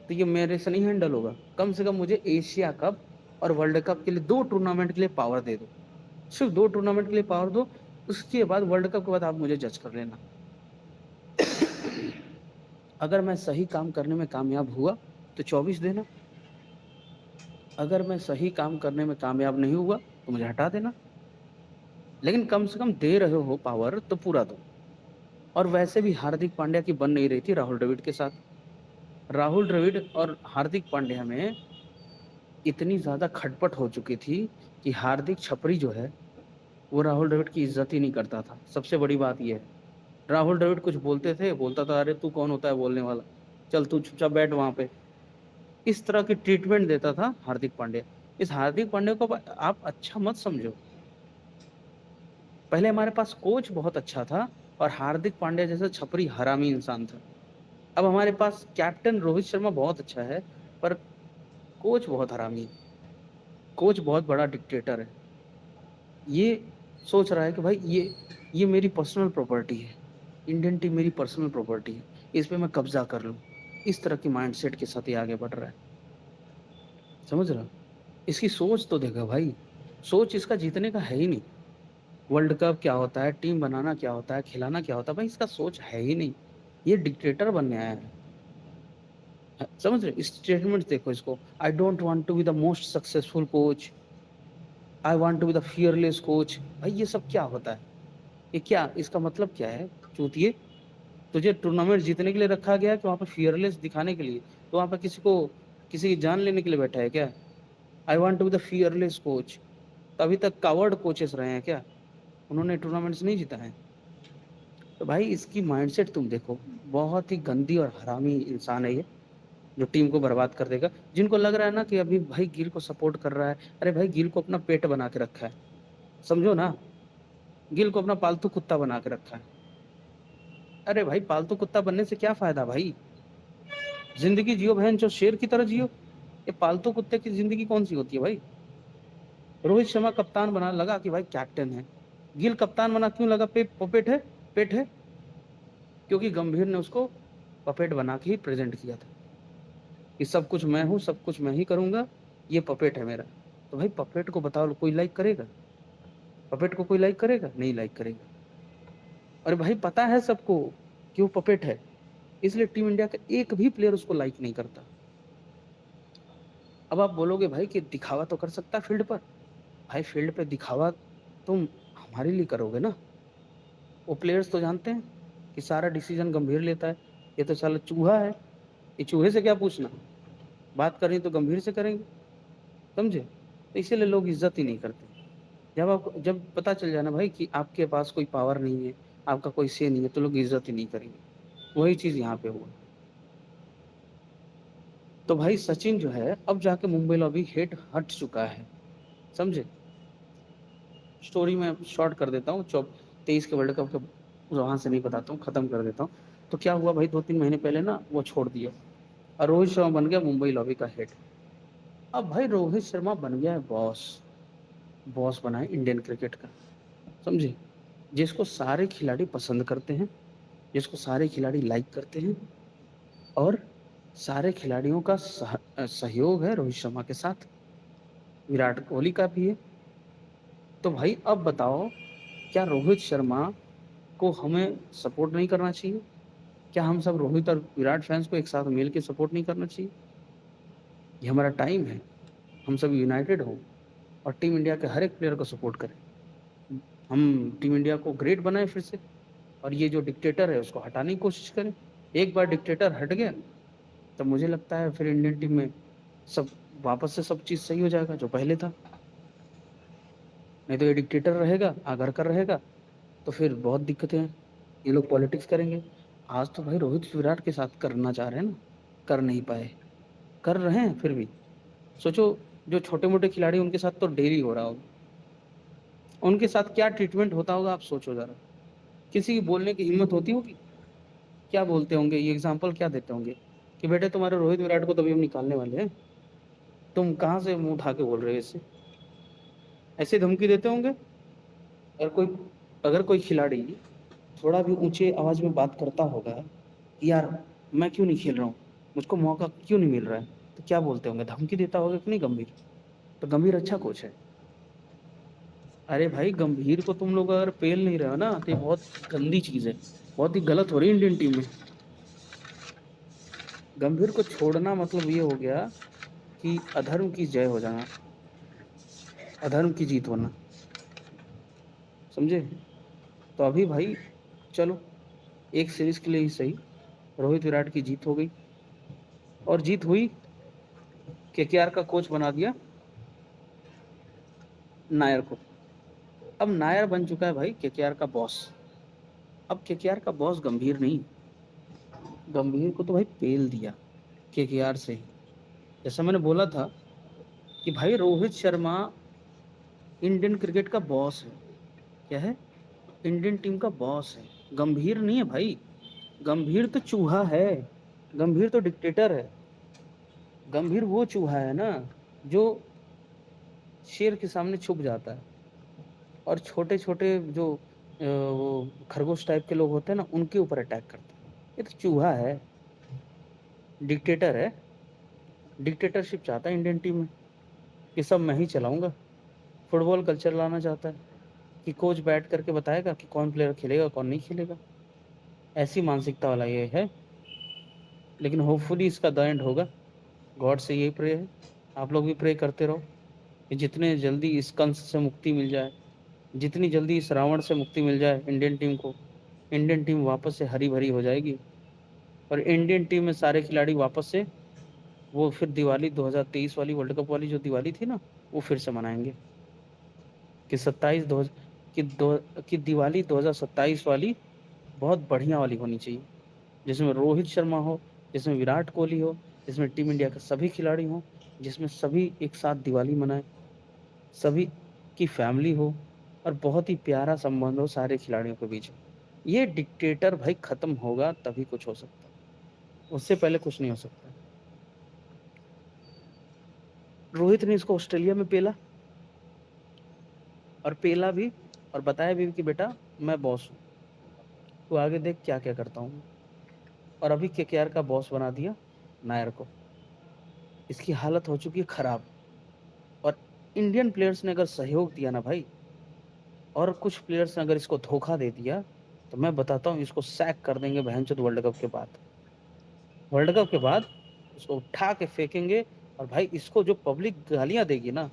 तो ये मेरे से नहीं हैंडल होगा, कम से कम मुझे एशिया कप और वर्ल्ड कप के लिए 2 टूर्नामेंट के लिए पावर दे दो। सिर्फ 2 टूर्नामेंट के लिए पावर दो, उसके बाद वर्ल्ड कप के बाद आप मुझे जज कर लेना। अगर मैं सही काम करने में कामयाब हुआ तो 24 देना, अगर मैं सही काम करने में कामयाब नहीं हुआ तो मुझे हटा देना, लेकिन कम से कम दे रहे हो पावर तो पूरा दो। और वैसे भी हार्दिक पांड्या की बन नहीं रही थी राहुल द्रविड़ के साथ। राहुल द्रविड़ और हार्दिक पांड्या में इतनी ज़्यादा खटपट हो चुकी थी कि हार्दिक छपरी जो है वो राहुल द्रविड़ की इज्जत ही नहीं करता था। सबसे बड़ी बात ये है, राहुल द्रविड़ कुछ बोलते थे, बोलता था अरे तू कौन होता है बोलने वाला, चल तू चुपचाप बैठ वहां पे। इस तरह की ट्रीटमेंट देता था हार्दिक पांड्या। इस हार्दिक पांड्या को आप अच्छा मत समझो। पहले हमारे पास कोच बहुत अच्छा था और हार्दिक पांड्या जैसा छपरी हरामी इंसान था। अब हमारे पास कैप्टन रोहित शर्मा बहुत अच्छा है पर कोच बहुत हरामी है, कोच बहुत बड़ा डिक्टेटर है। ये सोच रहा है कि भाई ये मेरी पर्सनल प्रॉपर्टी है, इंडियन टीम मेरी पर्सनल प्रॉपर्टी है, इस पे मैं कब्जा कर लूं। इस तरह की माइंडसेट के साथ ये आगे बढ़ रहा है, समझ रहा? इसकी सोच तो देखा भाई, सोच इसका जीतने का है ही नहीं। वर्ल्ड कप क्या होता है, टीम बनाना क्या होता है, खिलाना क्या होता है, भाई इसका सोच है ही नहीं। ये डिक्टेटर बनने आया है। समझ रहे? स्टेटमेंट देखो इसको, I don't want to be the most successful coach, I want to be the fearless coach. भाई ये सब क्या होता है? ये क्या, इसका मतलब क्या है? चूतिए, तुझे टूर्नामेंट जीतने के लिए रखा गया है कि वहां पर फियरलेस दिखाने के लिए? तो वहां पर किसी की जान लेने के लिए बैठा है क्या? I want to be the fearless coach. तो अभी तक कावर्ड कोचेस रहे हैं क्या? उन्होंने टूर्नामेंट्स नहीं जीता है। तो भाई इसकी माइंडसेट तुम देखो, बहुत ही गंदी और हरामी इंसान है ये, जो टीम को बर्बाद कर देगा। जिनको लग रहा है ना कि अभी भाई गिल को सपोर्ट कर रहा है, अरे भाई गिल को अपना पेट बना के रखा है, समझो ना, गिल को अपना पालतू कुत्ता बना के रखा है। अरे भाई पालतू कुत्ता बनने से क्या फायदा भाई? जिंदगी जियो बहन, जो शेर की तरह जियो। ये पालतू कुत्ते की जिंदगी कौन सी होती है भाई? रोहित शर्मा कप्तान बना, लगा कि भाई कैप्टन है। गिल कप्तान बना क्यों लगा? पपेट है, पेट है, क्योंकि गंभीर ने उसको पपेट बना के ही प्रेजेंट किया था कि सब कुछ मैं हूँ, सब कुछ मैं ही करूंगा, ये पपेट है मेरा। तो भाई पपेट को बताओ कोई लाइक करेगा? पपेट को कोई लाइक करेगा? नहीं लाइक करेगा। अरे भाई पता है सबको कि वो पपेट है, इसलिए टीम इंडिया का एक भी प्लेयर उसको लाइक नहीं करता। अब आप बोलोगे भाई कि दिखावा तो कर सकता है फील्ड पर। भाई फील्ड पे दिखावा तुम हमारे लिए करोगे ना? वो प्लेयर्स तो जानते हैं कि सारा डिसीजन गंभीर लेता है, ये तो साला चूहा है, ये चूहे से क्या पूछना, बात करें तो गंभीर से करेंगे, समझे? तो इसीलिए लोग इज्जत ही नहीं करते। जब पता चल जाए ना भाई कि आपके पास कोई पावर नहीं है, आपका कोई से नहीं है, तो लोग इज्जत ही नहीं करेंगे। वही चीज यहाँ पे हुआ। तो भाई सचिन जो है अब जाके मुंबई लॉबी हेट हट चुका है, समझे? स्टोरी में शॉर्ट कर देता हूँ, 23 के वर्ल्ड कप के वहां से नहीं बताता हूँ, खत्म कर देता हूँ। तो क्या हुआ भाई, 2-3 महीने पहले ना वो छोड़ दिया और रोहित शर्मा बन गया मुंबई लॉबी का हेड। अब भाई रोहित शर्मा बन गया है बॉस, बॉस बना है इंडियन क्रिकेट का, समझे? जिसको सारे खिलाड़ी पसंद करते हैं, जिसको सारे खिलाड़ी लाइक करते हैं, और सारे खिलाड़ियों का सहयोग है रोहित शर्मा के साथ, विराट कोहली का भी है। तो भाई अब बताओ, क्या रोहित शर्मा को हमें सपोर्ट नहीं करना चाहिए? क्या हम सब रोहित और विराट फैंस को एक साथ मिल के सपोर्ट नहीं करना चाहिए? ये हमारा टाइम है, हम सब यूनाइटेड हो और टीम इंडिया के हर एक प्लेयर को सपोर्ट करें। हम टीम इंडिया को ग्रेट बनाए फिर से, और ये जो डिक्टेटर है उसको हटाने की कोशिश करें। एक बार डिक्टेटर हट गया तो मुझे लगता है फिर इंडियन टीम में सब वापस से सब चीज सही हो जाएगा जो पहले था। नहीं तो ये डिक्टेटर रहेगा, आगर कर रहेगा, तो फिर बहुत दिक्कतें हैं, ये लोग पॉलिटिक्स करेंगे। आज तो भाई रोहित विराट के साथ करना चाह रहे हैं ना, कर नहीं पाए, कर रहे हैं फिर भी। सोचो, जो छोटे मोटे खिलाड़ी उनके साथ तो डेली हो रहा होगा, उनके साथ क्या ट्रीटमेंट होता होगा आप सोचो जरा। किसी की बोलने की हिम्मत होती होगी? क्या बोलते होंगे, ये एग्जाम्पल क्या देते होंगे कि बेटे तुम्हारे रोहित विराट को तभी हम निकालने वाले हैं, तुम कहाँ से मुंह उठा के बोल रहे हो इससे? ऐसे धमकी देते होंगे। अगर कोई अगर कोई खिलाड़ी थोड़ा भी ऊंचे आवाज में बात करता होगा कि यार मैं क्यों नहीं खेल रहा हूँ, मुझको मौका क्यों नहीं मिल रहा है, तो क्या बोलते होंगे, धमकी देता होगा कि नहीं गंभीर? तो गंभीर अच्छा कोच है। अरे भाई गंभीर को तुम लोग अगर पेल नहीं रहे हो ना तो ये बहुत गंदी चीज है, बहुत ही गलत हो रही है इंडियन टीम में। गंभीर को छोड़ना मतलब ये हो गया कि अधर्म की जय हो जाना, अधर्म की जीत होना, समझे? तो अभी भाई चलो, एक सीरीज के लिए ही सही, रोहित विराट की जीत हो गई, और जीत हुई, केकेआर का कोच बना दिया नायर को। अब नायर बन चुका है भाई केकेआर का बॉस। अब केकेआर का बॉस गंभीर नहीं, गंभीर को तो भाई पेल दिया केकेआर से ही। जैसा मैंने बोला था कि भाई रोहित शर्मा इंडियन क्रिकेट का बॉस है। क्या है? इंडियन टीम का बॉस है, गंभीर नहीं है भाई। गंभीर तो चूहा है, गंभीर तो डिक्टेटर है। गंभीर वो चूहा है ना जो शेर के सामने छुप जाता है, और छोटे छोटे जो वो खरगोश टाइप के लोग होते हैं ना, उनके ऊपर अटैक करता है। ये तो चूहा है, डिक्टेटर है, डिक्टेटरशिप चाहता है इंडियन टीम में कि सब मैं ही चलाऊंगा। फुटबॉल कल्चर लाना चाहता है कि कोच बैठ करके बताएगा कि कौन प्लेयर खेलेगा कौन नहीं खेलेगा। ऐसी मानसिकता वाला ये है, लेकिन होपफुली इसका द एंड होगा। गॉड से यही प्रे है, आप लोग भी प्रे करते रहो कि जितने जल्दी इस कंस से मुक्ति मिल जाए, जितनी जल्दी इस रावण से मुक्ति मिल जाए इंडियन टीम को, इंडियन टीम वापस से हरी भरी हो जाएगी, और इंडियन टीम में सारे खिलाड़ी वापस से वो फिर दिवाली 2023 वाली, वर्ल्ड कप वाली जो दिवाली थी ना, वो फिर से मनाएंगे कि 27 दो कि दो कि दिवाली 2027 वाली बहुत बढ़िया वाली होनी चाहिए, जिसमें रोहित शर्मा हो, जिसमें विराट कोहली हो, जिसमें टीम इंडिया के सभी खिलाड़ी हो, जिसमें सभी एक साथ दिवाली मनाए, सभी की फैमिली हो, और बहुत ही प्यारा संबंध हो सारे खिलाड़ियों के बीच में। ये डिक्टेटर भाई खत्म होगा तभी कुछ हो सकता है, उससे पहले कुछ नहीं हो सकता। रोहित ने इसको ऑस्ट्रेलिया में पेला, और पेला भी, और बताया भी कि बेटा मैं बॉस हूँ, तू आगे देख क्या क्या करता हूँ। और अभी केकेआर का बॉस बना दिया नायर को, इसकी हालत हो चुकी है खराब। और इंडियन प्लेयर्स ने अगर सहयोग दिया ना भाई, और कुछ प्लेयर्स ने अगर इसको धोखा दे दिया, तो मैं बताता हूँ इसको सैक कर देंगे बहनचोद वर्ल्ड कप के बाद। वर्ल्ड कप के बाद इसको उठा के फेंकेंगे, और भाई इसको जो पब्लिक गालियां देगी ना,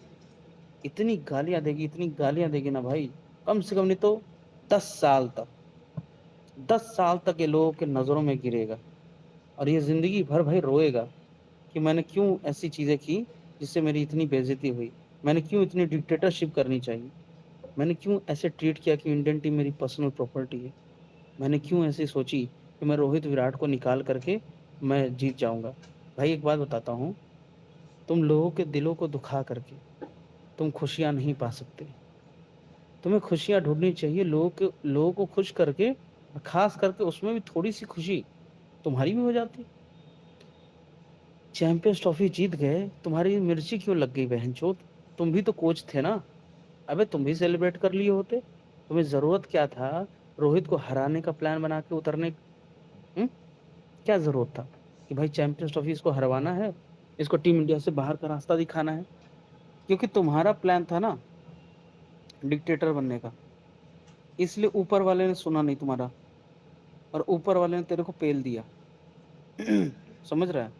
इतनी गालियां देगी, इतनी गालियां देगी ना भाई, कम से कम नहीं तो 10 साल तक, 10 साल तक ये लोगों के नजरों में गिरेगा, और ये जिंदगी भर भाई रोएगा कि मैंने क्यों ऐसी चीजें की जिससे मेरी इतनी बेइज्जती हुई, मैंने क्यों इतनी डिक्टेटरशिप करनी चाहिए, मैंने क्यों ऐसे ट्रीट किया कि इंडियन टीम मेरी पर्सनल प्रॉपर्टी है, मैंने क्यों ऐसी सोची कि मैं रोहित विराट को निकाल करके मैं जीत जाऊंगा। भाई एक बात बताता हूँ, तुम लोगों के दिलों को दुखा करके तुम खुशियां नहीं पा सकते। तुम्हें खुशियां ढूंढनी चाहिए लोगों को खुश करके, और खास करके उसमें भी थोड़ी सी खुशी तुम्हारी भी हो जाती। चैंपियंस ट्रॉफी जीत गए, तुम्हारी मिर्ची क्यों लग गई बहनचोद? तुम भी तो कोच थे ना, अबे तुम भी सेलिब्रेट कर लिए होते। तुम्हें जरूरत क्या था रोहित को हराने का प्लान बना के उतरने? क्या जरूरत था कि भाई चैंपियंस ट्रॉफी इसको हरवाना है, इसको टीम इंडिया से बाहर का रास्ता दिखाना है? क्योंकि तुम्हारा प्लान था ना डिक्टेटर बनने का, इसलिए ऊपर वाले ने सुना नहीं तुम्हारा, और ऊपर वाले ने तेरे को पेल दिया। समझ रहा है?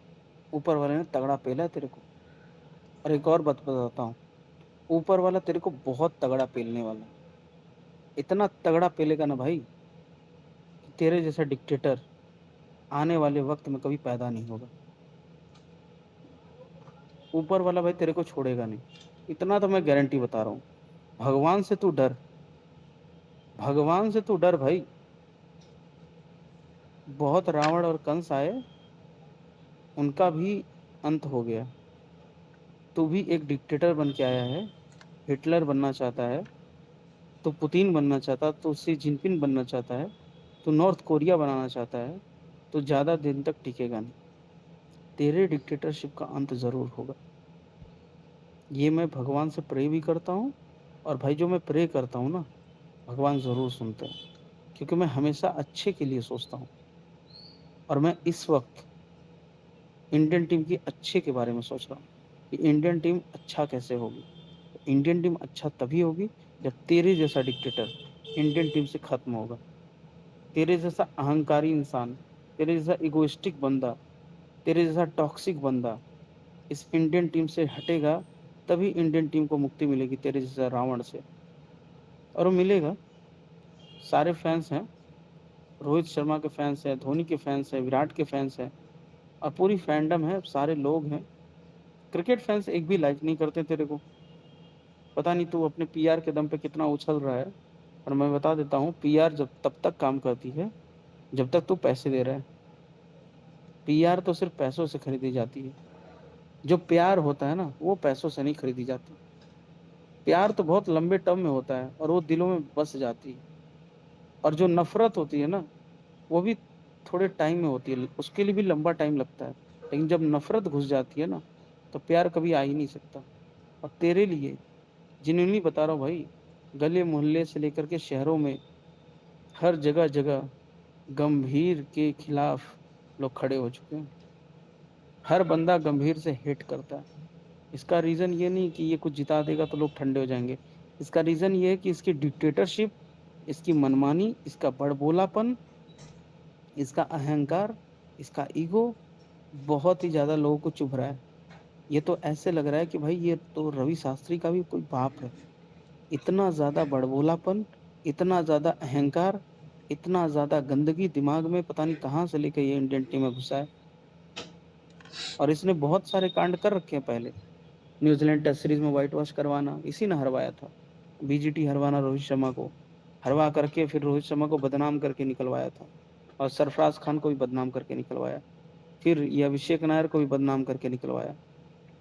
ऊपर वाले ने तगड़ा पेला है तेरे को। और एक और बात बताता हूँ, ऊपर वाला तेरे को बहुत तगड़ा पेलने वाला है, इतना तगड़ा पेलेगा ना भाई कि तेरे जैसा डिक्टेटर आने वाले वक्त में कभी पैदा नहीं होगा। ऊपर वाला भाई तेरे को छोड़ेगा नहीं, इतना तो मैं गारंटी बता रहा हूँ। भगवान से तू डर, भगवान से तू डर भाई। बहुत रावण और कंस आए, उनका भी अंत हो गया। तू भी एक डिक्टेटर बन के आया है, हिटलर बनना चाहता है, तू पुतिन बनना चाहता है, तू सी जिनपिंग बनना चाहता है, तू नॉर्थ कोरिया बनाना चाहता है, तो ज़्यादा दिन तक टिकेगा नहीं। तेरे डिक्टेटरशिप का अंत ज़रूर होगा। ये मैं भगवान से प्रे भी करता हूँ, और भाई जो मैं प्रे करता हूँ ना, भगवान ज़रूर सुनते हैं, क्योंकि मैं हमेशा अच्छे के लिए सोचता हूँ। और मैं इस वक्त इंडियन टीम की अच्छे के बारे में सोच रहा हूँ कि इंडियन टीम अच्छा कैसे होगी। इंडियन टीम अच्छा तभी होगी जब तेरे जैसा डिक्टेटर इंडियन टीम से खत्म होगा, तेरे जैसा अहंकारी इंसान, तेरे जैसा इगोइस्टिक बंदा, तेरे जैसा टॉक्सिक बंदा इस इंडियन टीम से हटेगा, तभी इंडियन टीम को मुक्ति मिलेगी तेरे जैसा रावण से। और वो मिलेगा। सारे फैंस हैं, रोहित शर्मा के फैंस हैं, धोनी के फैंस हैं, विराट के फैंस हैं, और पूरी फैंडम है, सारे लोग हैं। क्रिकेट फैंस एक भी लाइक नहीं करते तेरे को। पता नहीं तू अपने पीआर के दम पे कितना उछल रहा है। और मैं बता देता हूँ, पीआर जब तब तक काम करती है जब तक तू पैसे दे रहा है। पीआर तो सिर्फ पैसों से खरीदी जाती है। जो प्यार होता है ना, वो पैसों से नहीं खरीदी जाती। प्यार तो बहुत लंबे टर्म में होता है और वो दिलों में बस जाती है। और जो नफरत होती है ना, वो भी थोड़े टाइम में होती है, उसके लिए भी लंबा टाइम लगता है। लेकिन जब नफरत घुस जाती है ना, तो प्यार कभी आ ही नहीं सकता। और तेरे लिए जिन्होंने बता रहा हूँ भाई, गली मोहल्ले से लेकर के शहरों में हर जगह जगह गंभीर के खिलाफ लोग खड़े हो चुके हैं। हर बंदा गंभीर से हेट करता है। इसका रीजन ये नहीं कि ये कुछ जिता देगा तो लोग ठंडे हो जाएंगे। इसका रीजन ये है कि इसकी डिक्टेटरशिप, इसकी मनमानी, इसका बड़बोलापन, इसका अहंकार, इसका ईगो बहुत ही ज्यादा लोगों को चुभ रहा है। ये तो ऐसे लग रहा है कि भाई ये तो रवि शास्त्री का भी कोई बाप है। इतना ज्यादा बड़बोलापन, इतना ज्यादा अहंकार, इतना ज्यादा गंदगी दिमाग में पता नहीं कहाँ से लेकर ये इंडियन टीम में घुसा है। और इसने बहुत सारे कांड कर रखे हैं पहले। न्यूजीलैंड टेस्ट सीरीज में व्हाइट वॉश करवाना इसी ने हरवाया था। बीजीटी हरवाना रोहित शर्मा को, हरवा करके फिर रोहित शर्मा को बदनाम करके निकलवाया था। और सरफराज खान को भी बदनाम करके निकलवाया। फिर ये अभिषेक नायर को भी बदनाम करके निकलवाया।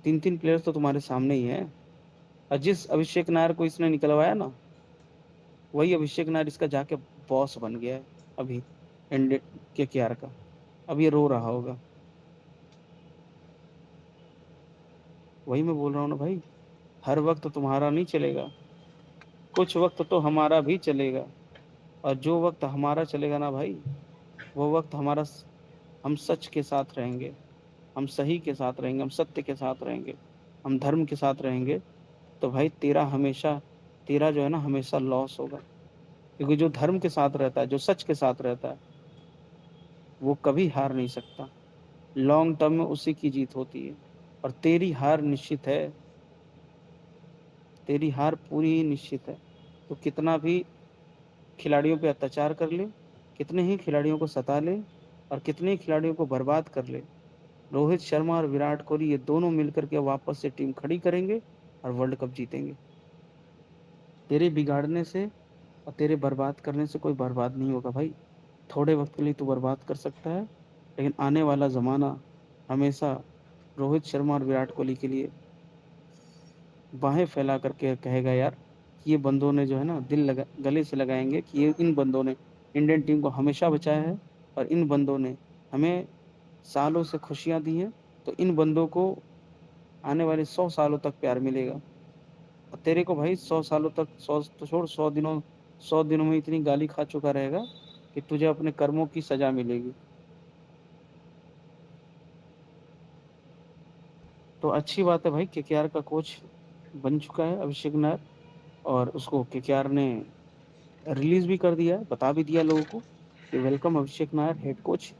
तीन तीन प्लेयर्स तो तुम्हारे सामने ही है। और जिस अभिषेक नायर को इसने निकलवाया ना, वही अभिषेक नायर इसका जाके बॉस बन गया है अभी, इंडियन केकेआर का। अब ये रो रहा होगा। वही मैं बोल रहा हूँ ना भाई, हर वक्त तुम्हारा नहीं चलेगा, कुछ वक्त तो हमारा भी चलेगा। और जो वक्त हमारा चलेगा ना भाई, वो वक्त हमारा, हम सच के साथ रहेंगे, हम सही के साथ रहेंगे, हम सत्य के साथ रहेंगे, हम धर्म के साथ रहेंगे। तो भाई तेरा हमेशा, तेरा जो है ना हमेशा लॉस होगा। क्योंकि जो धर्म के साथ रहता है, जो सच के साथ रहता है, वो कभी हार नहीं सकता। लॉन्ग टर्म में उसी की जीत होती है। और तेरी हार निश्चित है, तेरी हार पूरी ही निश्चित है। तो कितना भी खिलाड़ियों पे अत्याचार कर ले, कितने ही खिलाड़ियों को सता ले, और कितने ही खिलाड़ियों को बर्बाद कर ले, रोहित शर्मा और विराट कोहली ये दोनों मिलकर के वापस से टीम खड़ी करेंगे और वर्ल्ड कप जीतेंगे। तेरे बिगाड़ने से और तेरे बर्बाद करने से कोई बर्बाद नहीं होगा भाई। थोड़े वक्त के लिए तू बर्बाद कर सकता है, लेकिन आने वाला जमाना हमेशा रोहित शर्मा और विराट कोहली के लिए बाहें फैला करके कहेगा यार, कि ये बंदों ने जो है ना दिल लगा, गले से लगाएंगे कि ये इन बंदों ने इंडियन टीम को हमेशा बचाया है। और इन बंदों ने हमें सालों से खुशियां दी हैं। तो इन बंदों को आने वाले 100 सालों तक प्यार मिलेगा। और तेरे को भाई 100 सालों तक, 100 तो छोड़, 100 दिनों, 100 दिनों में इतनी गाली खा चुका रहेगा कि तुझे अपने कर्मों की सजा मिलेगी। तो अच्छी बात है भाई, केकेआर का कोच बन चुका है अभिषेक नायर। और उसको केकेआर ने रिलीज भी कर दिया है, बता भी दिया लोगों को कि welcome Abhishek Nair head coach.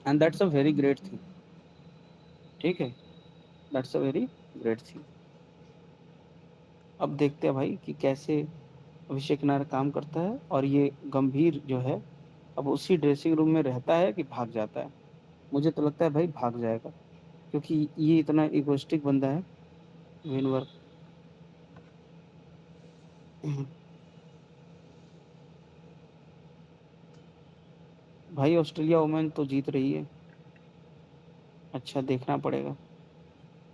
And that's a very great thing. ठीक है, that's a very great thing. अब देखते हैं भाई कि कैसे अभिषेक नायर काम करता है। और ये गंभीर जो है, अब उसी ड्रेसिंग रूम में रहता है कि भाग जाता है। मुझे तो लगता है भाई भाग जाएगा, क्योंकि ये इतना इगोइस्टिक बंदा है। विनवर भाई ऑस्ट्रेलिया वुमेन तो जीत रही है। अच्छा, देखना पड़ेगा।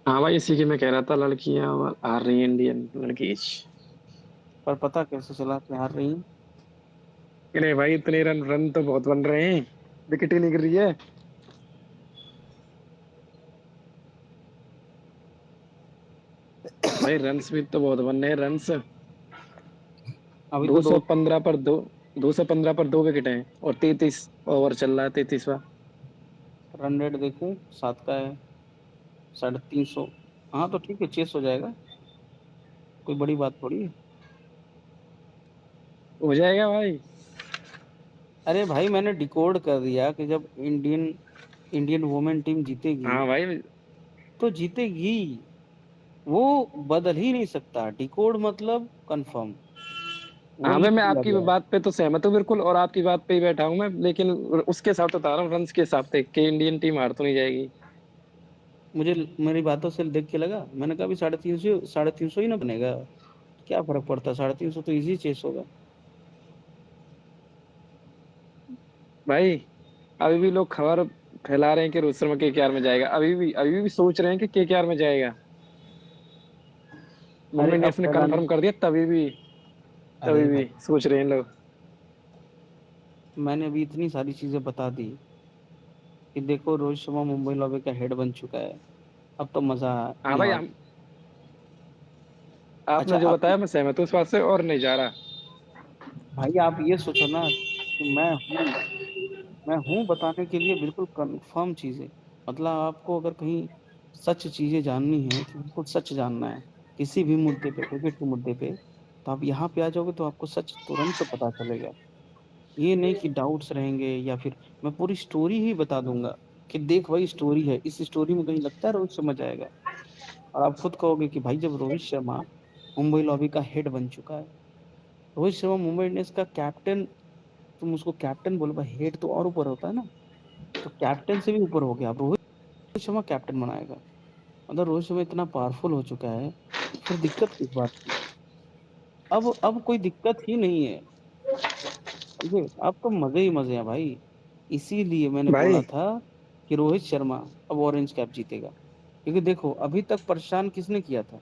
हाँ भाई, इसी की मैं कह रहा था, लड़कियां हार रही हैं, इंडियन लड़की। पर पता कैसे चला कि हार रही है? अरे भाई, इतने रन रन तो बहुत बन रहे हैं, विकेट ही नहीं गिर रही है। भाई रन्स भी तो बहुत बन रहे हैं, रन्स। अभी तो दो दो सौ पंद्रह पर दो 215 पर 2 विकेट हैं, और 33 ओवर चल रहा है, 33वां। रन रेट देखूं, 7 का है, 350। हाँ तो ठीक है, चेस हो जाएगा, कोई बड़ी बात थोड़ी है। हो जाएगा भाई। अरे भाई मैंने डिकोड कर दिया कि जब इंडियन इंडियन वुमेन टीम जीतेगी हाँ भाई। तो जीतेगी, वो बदल ही नहीं सकता। डिकोड मतलब कंफर्म, वो हाँ भाई, लिख मैं दिया आपकी गया है। बात पे तो सहमत हूँ बिल्कुल, और आपकी बात पे ही बैठा हूँ मैं, लेकिन उसके साथ बता रहा हूँ, रन्स के हिसाब से कि इंडियन टीम हार तो नहीं जाएगी। मुझे मेरी बातों से देख के लगा, मैंने कहा भी 350 ही ना बनेगा, क्या फर्क पड़ता है, 350 तो इजी चेस होगा। भाई अभी भी लोग खबर फैला रहे हैं कि रोहित शर्मा केकेआर में जाएगा, अभी भी सोच रहे हैं कि केकेआर में जाएगा। मुंबई अरे अब इंडियंस ने फैलाने, कंफर्म कर दिया, तभी अरे भी भाई सोच रहे हैं लोग। मैंने अभी इतनी सारी चीजें बता दी कि देखो रोहित शर्मा मुंबई लॉबी का हेड बन चुका है, अब तो मजा हाँ नहीं भाई, आ। हम अच्छा आपने जो आप, बताया मैं सहमत हूँ उस बात से, और नहीं जा रहा। भाई आप ये सोचो ना कि मैं हूँ बताने के लिए बिल्कुल कंफर्म चीजें। मतलब आपको अगर कहीं सच चीजें जाननी है कि बिल्कुल सच जानना है किसी भी मुद्दे पे, क्रिकेट के मुद्दे पे, तो आप यहाँ पे आ जाओगे तो आपको सच तुरंत पता चलेगा। ये नहीं कि डाउट्स रहेंगे, या फिर मैं पूरी स्टोरी ही बता दूंगा कि देख भाई स्टोरी है, इस स्टोरी में कहीं लगता है रोहित समझ आएगा। और आप खुद कहोगे कि भाई जब रोहित शर्मा मुंबई लॉबी का हेड बन चुका है, रोहित शर्मा मुंबई इंडियंस का कैप्टन, तुम उसको कैप्टन बोलो भाई, हेड तो और ऊपर होता है ना, तो कैप्टन से भी ऊपर हो गया, अब रोहित शर्मा कैप्टन बनाएगा। मतलब रोहित शर्मा इतना पावरफुल हो चुका है, फिर दिक्कत किस बात की। अब कोई दिक्कत ही नहीं है, ठीक है, अब तो मजे ही मजे हैं भाई। इसीलिए मैंने बोला भाई था कि रोहित शर्मा अब ऑरेंज कैप जीतेगा। क्योंकि देखो अभी तक परेशान किसने किया था,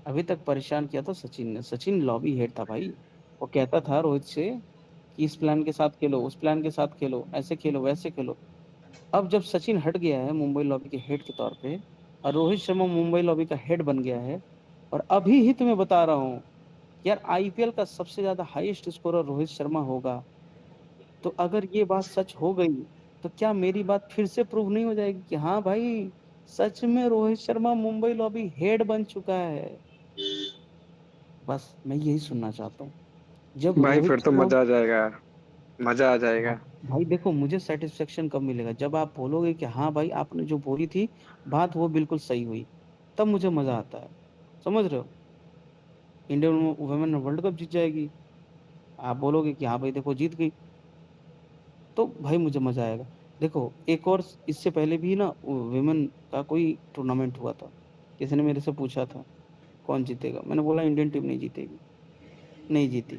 अभी तक परेशान किया था सचिन ने। सचिन लॉबी हेड था भाई, वो कहता था रोहित से कि इस प्लान के साथ खेलो, उस प्लान के साथ खेलो, ऐसे खेलो वैसे खेलो। अब जब सचिन हट गया है मुंबई लॉबी के हेड के तौर पे, और रोहित शर्मा मुंबई लॉबी का हेड बन गया है, और अभी ही तुम्हें बता रहा हूँ यार आईपीएल का सबसे ज्यादा हाईएस्ट स्कोरर रोहित शर्मा होगा, तो अगर ये बात सच हो गई तो क्या मेरी बात फिर से प्रूव नहीं हो जाएगी कि हाँ भाई सच में रोहित शर्मा मुंबई लॉबी हेड बन चुका है। बस मैं यही सुनना चाहता हूँ। जब भाई रोहित फिर तो शर्मा, मजा आ जाएगा, मजा आ हाँ, जाएगा। भाई देखो मुझे सेटिस्फेक्शन कब मिलेगा, जब आप बोलोगे कि हाँ भाई आपने जो बोली थी बात वो बिल्कुल सही हुई, तब मुझे मजा आता है। समझ रहे हो, इंडियन वुमेन वर्ल्ड कप जीत जाएगी, आप बोलोगे कि हाँ भाई देखो जीत गई, तो भाई मुझे मजा आएगा। देखो एक और, इससे पहले भी ना विमेन का कोई टूर्नामेंट हुआ था, किसी ने मेरे से पूछा था कौन जीतेगा, मैंने बोला इंडियन टीम नहीं जीतेगी, नहीं जीती।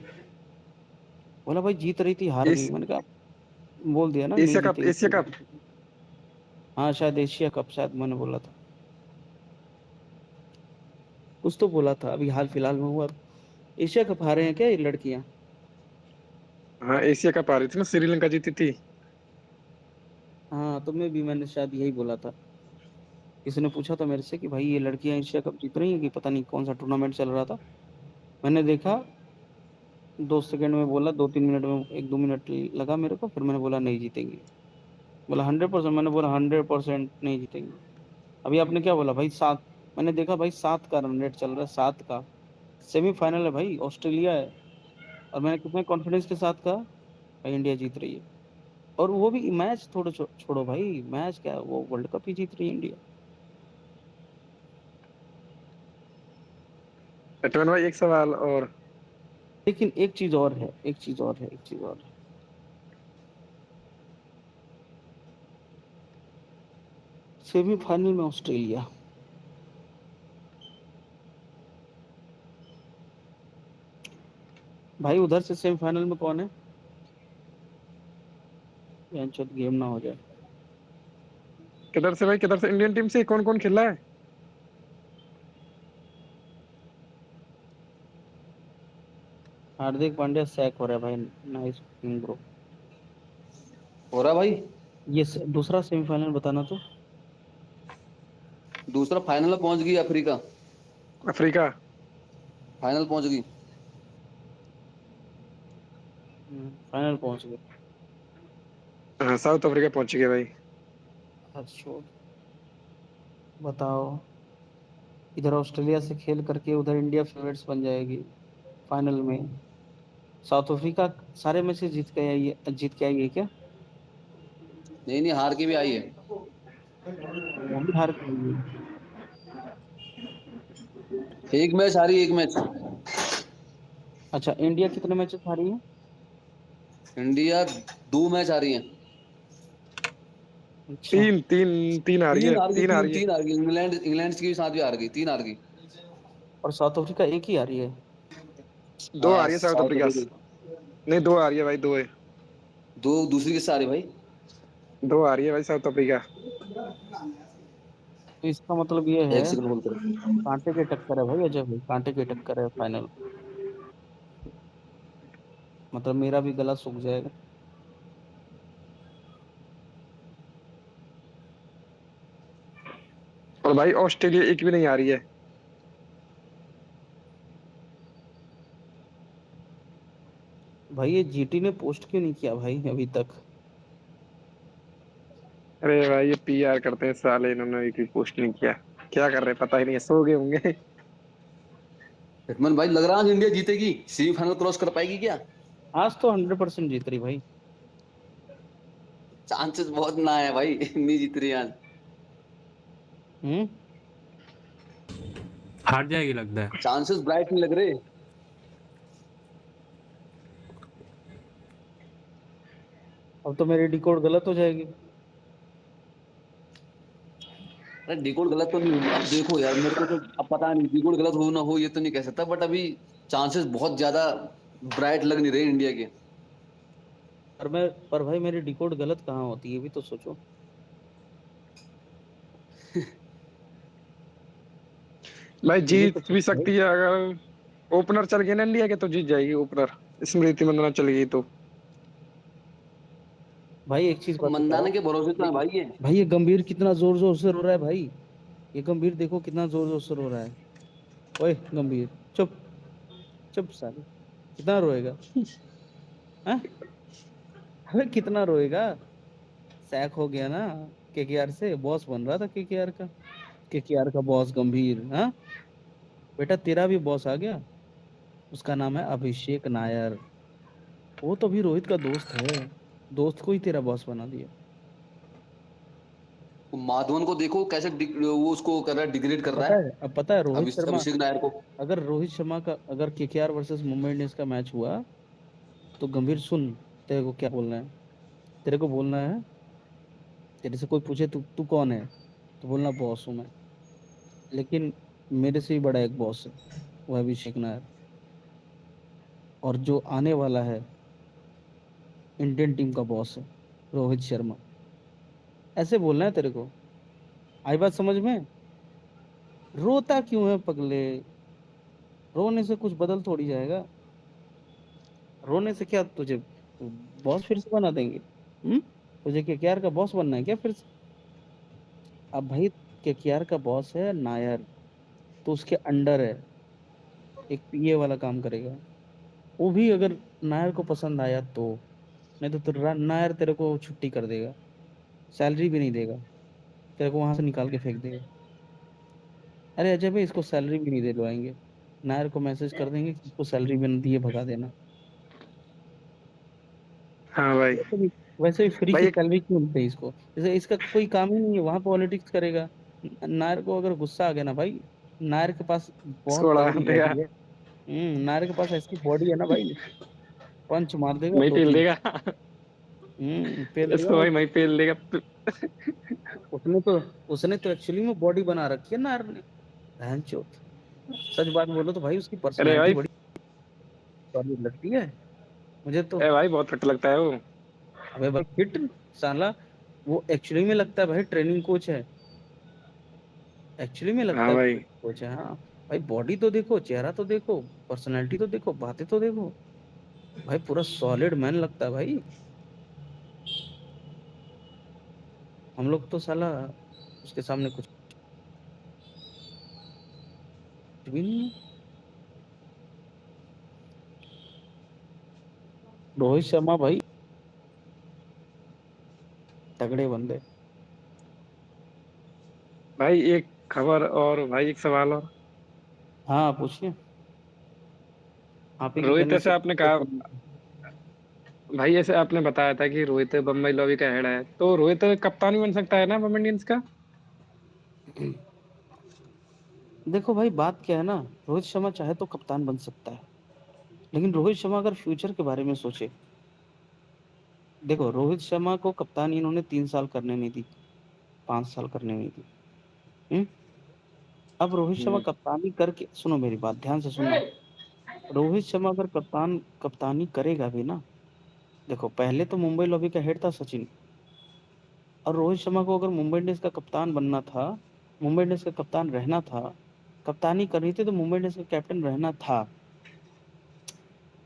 बोला भाई जीत रही थी हार गई, इस मैंने कहा, बोल दिया ना नहीं जीतेगी एशिया तो नहीं कप। जीतेगी। हाँ शायद एशिया कप, शायद मैंने बोला था, कुछ तो बोला था, अभी हाल फिलहाल में हुआ। एशिया कप हारे हैं क्या ये लड़कियां? हाँ एशिया कप आ रही थी ना, श्रीलंका जीती थी। हाँ तो मैं भी, मैंने शायद यही बोला था। किसी ने पूछा था मेरे से कि भाई ये लड़कियां एशिया कप जीत रही हैं कि पता नहीं कौन सा टूर्नामेंट चल रहा था, मैंने देखा, 2 सेकंड में बोला, 2-3 मिनट में, 1-2 मिनट लगा मेरे को, फिर मैंने बोला नहीं जीतेंगी। बोला 100%, मैंने बोला 100% नहीं जीतेंगी। अभी आपने क्या बोला भाई, 7, मैंने देखा भाई 7 का रन रेट चल रहा है, 7 का, सेमीफाइनल है भाई, ऑस्ट्रेलिया है, और मैंने कितने कॉन्फिडेंस के साथ कहा भाई इंडिया जीत रही है। और वो भी मैच थोड़ा छोड़ो भाई, मैच क्या, वो वर्ल्ड कप ही जीत रही है इंडिया। अटमन भाई एक सवाल और। लेकिन एक चीज और है, एक चीज और है, एक चीज और है, सेमीफाइनल में ऑस्ट्रेलिया, भाई उधर से सेमीफाइनल में कौन है, गेम ना हो जाए। किधर से भाई, किधर से इंडियन टीम से कौन कौन खेला है? हार्दिक पांड्या सैक हो रहा है भाई, नाइस ब्रो। हो रहा भाई। ये दूसरा सेमीफाइनल बताना तो। दूसरा फाइनल में पहुंच गई अफ्रीका। अफ्रीका। फाइनल पहुंच गई। फाइनल पहुंच गए। हाँ साउथ अफ्रीका पहुंच गया भाई। अच्छा बताओ, इधर ऑस्ट्रेलिया से खेल करके उधर इंडिया फेवरेट्स बन जाएगी फाइनल में, साउथ अफ्रीका सारे मैचेस जीत के आई है क्या? नहीं नहीं, हार के भी आई है। वो भी हार के आई है। एक मैच हारी, एक मैच। अच्छा, इंडिया कितने मैचेस हारी है? इंडिया 2 मैच हारी है। अच्छा। तीन तीन तीन आ रही तीन है, हार गई, तीन आ तीन रही है। तीन हार गई। इंग्लैंड इंग्लैंड के साथ भी हार गई, 3 हार गई। और साउथ अफ्रीका एक ही हारी है। दो आ हाँ, रही है साउथ साउथ अफ्रीका से। अफ्रीका। नहीं, दो आ रही है भाई, दो है। दो दूसरी किससे हारे भाई? दो आ रही है भाई साउथ अफ्रीका। तो इसका मतलब ये है, एक सेकंड होल्ड करो। कांटे की टक्कर है भाई अजय भाई, कांटे की टक्कर है फाइनल। मतलब मेरा भी गला सूख जाएगा। और भाई ऑस्ट्रेलिया एक भी नहीं आ रही है। भाई ये जीटी ने पोस्ट क्यों नहीं किया भाई अभी तक? अरे भाई ये पीआर करते हैं साले, इन्होंने एक भी पोस्ट नहीं किया। क्या कर रहे हैं पता ही नहीं है, सो गए होंगे। हिटमैन भाई, लग रहा है आज इंडिया जीतेगी, सेमीफाइनल क्रॉस कर पाएगी क्या? आज तो 100% जीत रही भाई। चांसेस बहुत ना है भाई, नहीं जीत रही आज। हम्म। हार जाएगी लगता है। चांसेस ब्राइट नहीं लग रहे। अब तो मेरी डिकोड गलत हो जाएगी। अरे डिकोड गलत तो नहीं हुई, अब देखो यार, मेरे को तो अब पता नहीं डिकोड गलत हो ना हो, ये तो नहीं कह सकता, बट अभी चांसेस बहुत ज्यादा ब्राइट लग नहीं रहे इंडिया के। पर भाई मेरी डिकोड गलत कहाँ होती है, ये भी तो सोचो। भाई ये भी तो जीत भी सोचो भाई। सकती है अगर ओपनर चल गए ना इंडिया के, तो जीत जाएगी ओपनर। स्मृति मंदाना चल गई तो। भाई एक चीज अब बात मंदाना बताओ। के भरोसे तो है देखो भाई ये। भाई, ये गंभीर कितना जोर जोर से रो रहा है भाई। ये गंभीर देखो कितना जोर जोर से रो रहा है। ओए गंभीर, चुप। चुप साले, कितना रोएगा? हाँ? अबे कितना रोएगा? सैक हो गया ना केकेआर से, बॉस बन रहा था केकेआर का। केकेआर का बॉस गंभीर, हाँ। बेटा तेरा भी बॉस आ गया। उसका नाम है अभिषेक नायर। वो तो भी रोहित का दोस्त है। दोस्त को ही तेरा बॉस बना दिया। माधवन को देखो कैसे वो उसको कर रहा है, डिग्रेड कर रहा पता है। है, अब पता है रोहित शर्मा। अभिषेक नायर को। अगर रोहित शर्मा का, अगर केकेआर वर्सेस मुंबई इंडियंस का मैच हुआ, तो गंभीर सुन, तेरे को क्या बोलना है? तेरे को बोलना है, तेरे से कोई पूछे तू तू कौन है, तो बोलना बॉस हूं मैं। लेकिन मेरे से भी बड़ा एक बॉस है, वो है अभिषेक नायर। और जो आने वाला है इंडियन टीम का बॉस है रोहित शर्मा। ऐसे बोलना है तेरे को। आई बात समझ में? रोता क्यों है पगले? रोने से कुछ बदल थोड़ी जाएगा। रोने से क्या तुझे बॉस फिर से बना देंगे? हम्म। तुझे केकेआर का बॉस बनना है क्या फिर से? अब भाई, केकेआर का बॉस है नायर, तो उसके अंडर है, एक पीए वाला काम करेगा। वो भी अगर नायर को पसंद आया तो। नहीं तो नायर तेरे को छुट्टी कर देगा, सैलरी भी नहीं देगा, तेरे को वहां से निकाल के फेंक देगा। अरे अजय भाई, इसको सैलरी भी नहीं दिलवाएंगे। नायर को मैसेज कर देंगे कि इसको सैलरी भी नहीं दिए भगा देना। हाँ भाई। वैसे भी फ्री की भाई एक सैलरी क्यों मिलती है इसको? जैसे इसका कोई काम ही नहीं है, वहां पॉलिटिक्स करेगा। नायर को अगर गुस्सा आ गया ना भाई, नायर के पास बहुत सोड़ा तगड़ी देगा। बॉडी है। नायर के पास ऐसी बॉडी है ना भाई, पंच मार देगा मैं दो पेल तीन। देगा। पेल देगा इसको भाई। भाई मैं पेल देगा। उसने तो उसने तो एक्चुअली में बॉडी बना रखी है नायर ने। बहनचोद। सच बात बोलो तो भाई, उसकी अरे पर्सनैलिटी भाई, बड़ी सॉलिड लगती है मुझे तो। अरे भाई बहुत फिट लगता है वो। अबे भाई फिट साला, वो एक्चुअली में लगता है भाई ट्रेनिंग कोच है। एक्चुअली में लगता हाँ है भाई। कोच है, हाँ। भाई बॉडी तो देखो, चेहरा तो देखो, पर्सनैलिटी तो देखो, बातें तो देखो। भाई पूरा सॉलिड मैन लगता है भाई। हम लोग तो साला उसके सामने कुछ भी नहीं है। रोहित शर्मा भाई, तगड़े बंदे। भाई एक खबर और भाई, एक सवाल और। हाँ पूछिए। आप ही के रोहित कहने ऐसे से आपने कहा भाई, ऐसे आपने बताया था कि रोहित बम्बई लॉबी का हेड है, तो रोहित कप्तान भी बन सकता है ना बम्बई इंडियंस का? देखो भाई, बात क्या है ना, रोहित शर्मा चाहे तो कप्तान बन सकता है, लेकिन रोहित शर्मा अगर फ्यूचर के बारे में सोचे, देखो रोहित शर्मा को कप्तान इन्होंने 3 साल करने नहीं दी, 5 साल करने नहीं दी। हम्म? अब रोहित शर्मा हम्म। कप्तानी करके, सुनो मेरी बात ध्यान से सुनना, रोहित शर्मा अगर कप्तानी करेगा भी ना, देखो पहले तो मुंबई लॉबी का हेड था सचिन, और रोहित शर्मा को अगर मुंबई इंडियंस का कप्तान बनना था, मुंबई इंडियंस का कप्तान रहना था, कप्तानी करनी थी, तो मुंबई इंडियंस का कैप्टन रहना था।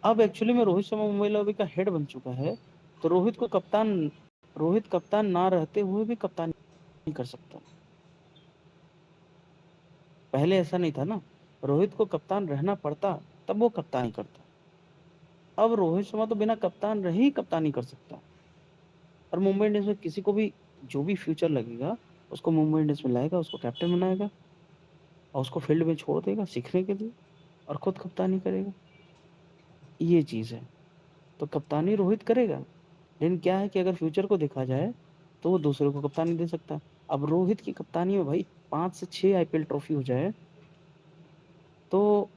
अब एक्चुअली में रोहित शर्मा मुंबई लॉबी का हेड बन चुका है, तो रोहित कप्तान ना रहते हुए भी कप्तानी कर सकता। पहले ऐसा नहीं था ना, रोहित को कप्तान रहना पड़ता, तब वो कप्तानी करता। अब रोहित शर्मा तो बिना कप्तान रहे ही कप्तानी कर सकता, और मुंबई इंडियंस में किसी को भी जो भी फ्यूचर लगेगा, उसको मुंबई इंडियंस में लाएगा, उसको कैप्टन बनाएगा, और उसको फील्ड में छोड़ देगा सीखने के लिए, और खुद कप्तानी करेगा। ये चीज है। तो कप्तानी रोहित करेगा, लेकिन क्या है कि अगर फ्यूचर को देखा जाए, तो वो दूसरे को कप्तानी दे सकता है। अब रोहित की कप्तानी में भाई 5 से 6 आईपीएल ट्रॉफी हो जाए, तो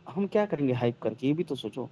हम क्या करेंगे हाइप करके, ये भी तो सोचो।